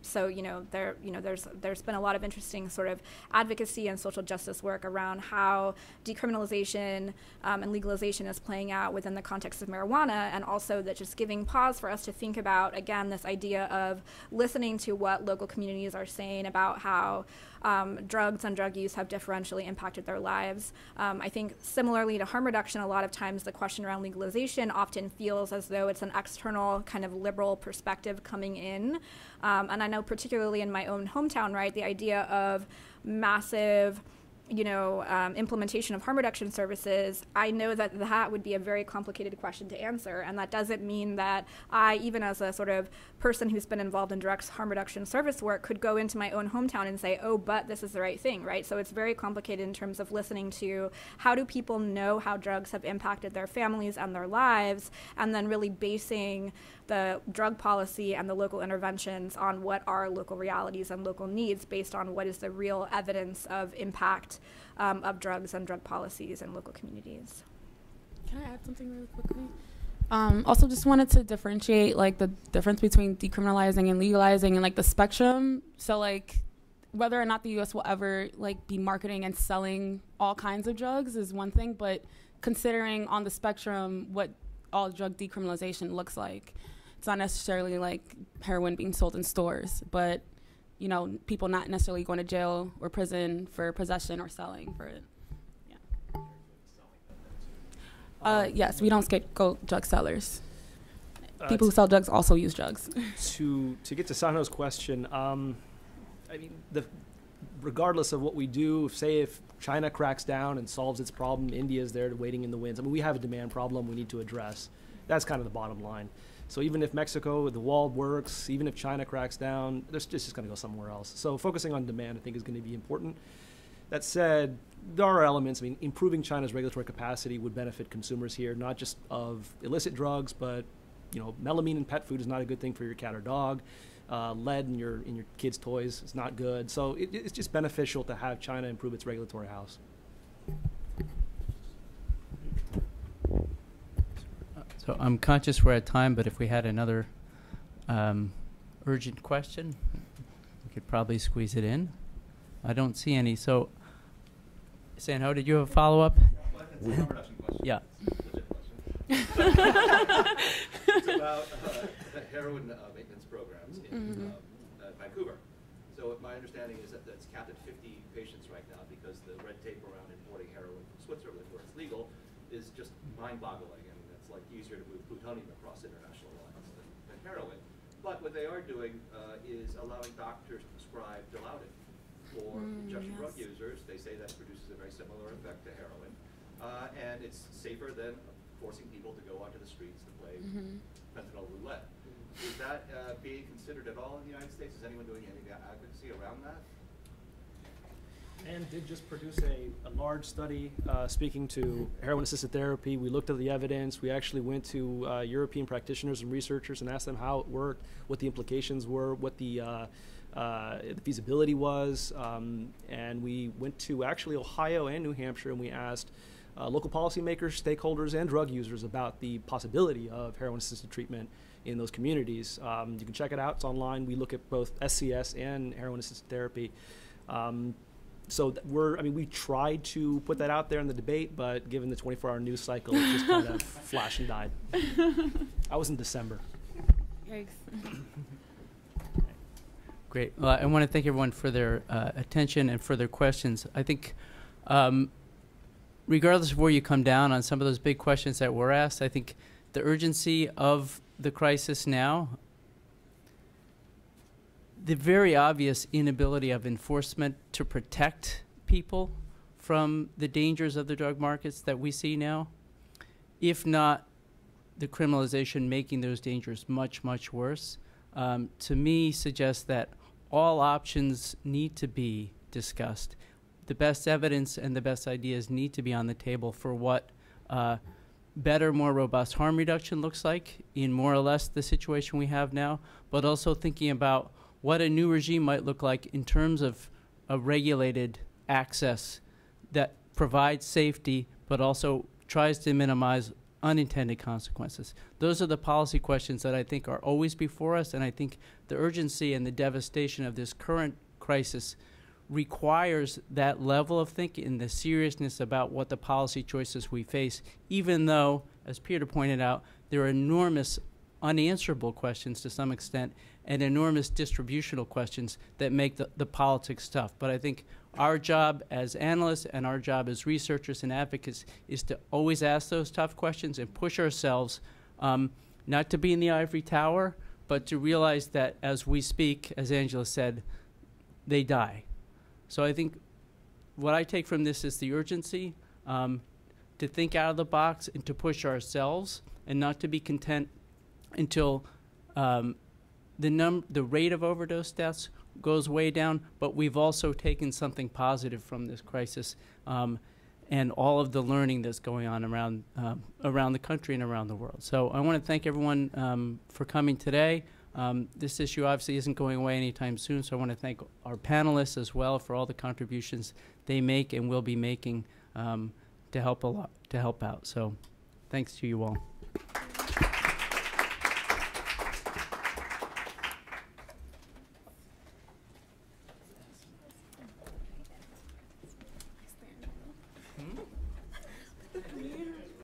So there's been a lot of interesting sort of advocacy and social justice work around how decriminalization and legalization is playing out within the context of marijuana, and also that just giving pause for us to think about, again, this idea of listening to what local communities are saying about how drugs and drug use have differentially impacted their lives. I think similarly to harm reduction, a lot of times the question around legalization often feels as though it's an external kind of liberal perspective coming in. And I know particularly in my own hometown, right, the idea of massive implementation of harm reduction services, I know that would be a very complicated question to answer. And that doesn't mean that I, even as a sort of person who's been involved in direct harm reduction service work, could go into my own hometown and say, oh, but this is the right thing, right? So it's very complicated in terms of listening to how do people know how drugs have impacted their families and their lives, and then really basing the drug policy and the local interventions on what are local realities and local needs based on what is the real evidence of impact of drugs and drug policies in local communities. Can I add something really quickly? Also just wanted to differentiate like the difference between decriminalizing and legalizing and like the spectrum. So like whether or not the US will ever like be marketing and selling all kinds of drugs is one thing, but considering on the spectrum what all drug decriminalization looks like. It's not necessarily like heroin being sold in stores, but people not necessarily going to jail or prison for possession or selling for it. Yeah. Yes, we don't scapegoat drug sellers. People who sell drugs also use drugs. To get to Sano's question, regardless of what we do, if China cracks down and solves its problem, India is there waiting in the wings. We have a demand problem we need to address. That's kind of the bottom line. So even if Mexico, the wall works, even if China cracks down, they're just going to go somewhere else. So focusing on demand, I think, is going to be important. That said, there are elements. Improving China's regulatory capacity would benefit consumers here, not just of illicit drugs, but melamine in pet food is not a good thing for your cat or dog. Lead in your kids' toys is not good. So it's just beneficial to have China improve its regulatory house. So I'm conscious we're at time, but if we had another urgent question, we could probably squeeze it in. I don't see any. So, Sanho, did you have a follow-up? Yeah. It's about the heroin maintenance programs in Vancouver. So my understanding is that that's capped at 50 patients right now because the red tape around importing heroin from Switzerland, where it's legal, is just mind-boggling. And it's like easier to move plutonium across international lines than heroin. But what they are doing is allowing doctors to prescribe Dilaudid for injection drug users. They say that produces a very similar effect to heroin. And it's safer than forcing people to go onto the streets to play fentanyl roulette. Is that being considered at all in the United States? Is anyone doing any advocacy around that? And did just produce a large study speaking to heroin-assisted therapy. We looked at the evidence. We actually went to European practitioners and researchers and asked them how it worked, what the implications were, what the feasibility was. And we went to actually Ohio and New Hampshire, and we asked local policymakers, stakeholders, and drug users about the possibility of heroin-assisted treatment in those communities. You can check it out. It's online. We look at both SCS and heroin-assisted therapy. So we tried to put that out there in the debate, but given the 24-hour news cycle, it just kind of flashed and died. I was in December. Yikes. Great. Well, I want to thank everyone for their attention and for their questions. I think regardless of where you come down on some of those big questions that were asked, I think the urgency of the crisis now, the very obvious inability of enforcement to protect people from the dangers of the drug markets that we see now, if not the criminalization making those dangers much, much worse, to me suggests that all options need to be discussed. The best evidence and the best ideas need to be on the table for what better, more robust harm reduction looks like in more or less the situation we have now, but also thinking about what a new regime might look like in terms of a regulated access that provides safety but also tries to minimize unintended consequences. Those are the policy questions that I think are always before us, and I think the urgency and the devastation of this current crisis requires that level of thinking and the seriousness about what the policy choices we face, even though, as Peter pointed out, there are enormous unanswerable questions to some extent and enormous distributional questions that make the politics tough. But I think our job as analysts and our job as researchers and advocates is to always ask those tough questions and push ourselves, not to be in the ivory tower, but to realize that as we speak, as Angela said, they die. So I think what I take from this is the urgency to think out of the box and to push ourselves and not to be content until the rate of overdose deaths goes way down, but we've also taken something positive from this crisis and all of the learning that's going on around the country and around the world. So I want to thank everyone for coming today. This issue obviously isn't going away anytime soon, so I want to thank our panelists as well for all the contributions they make and will be making to help out. So thanks to you all.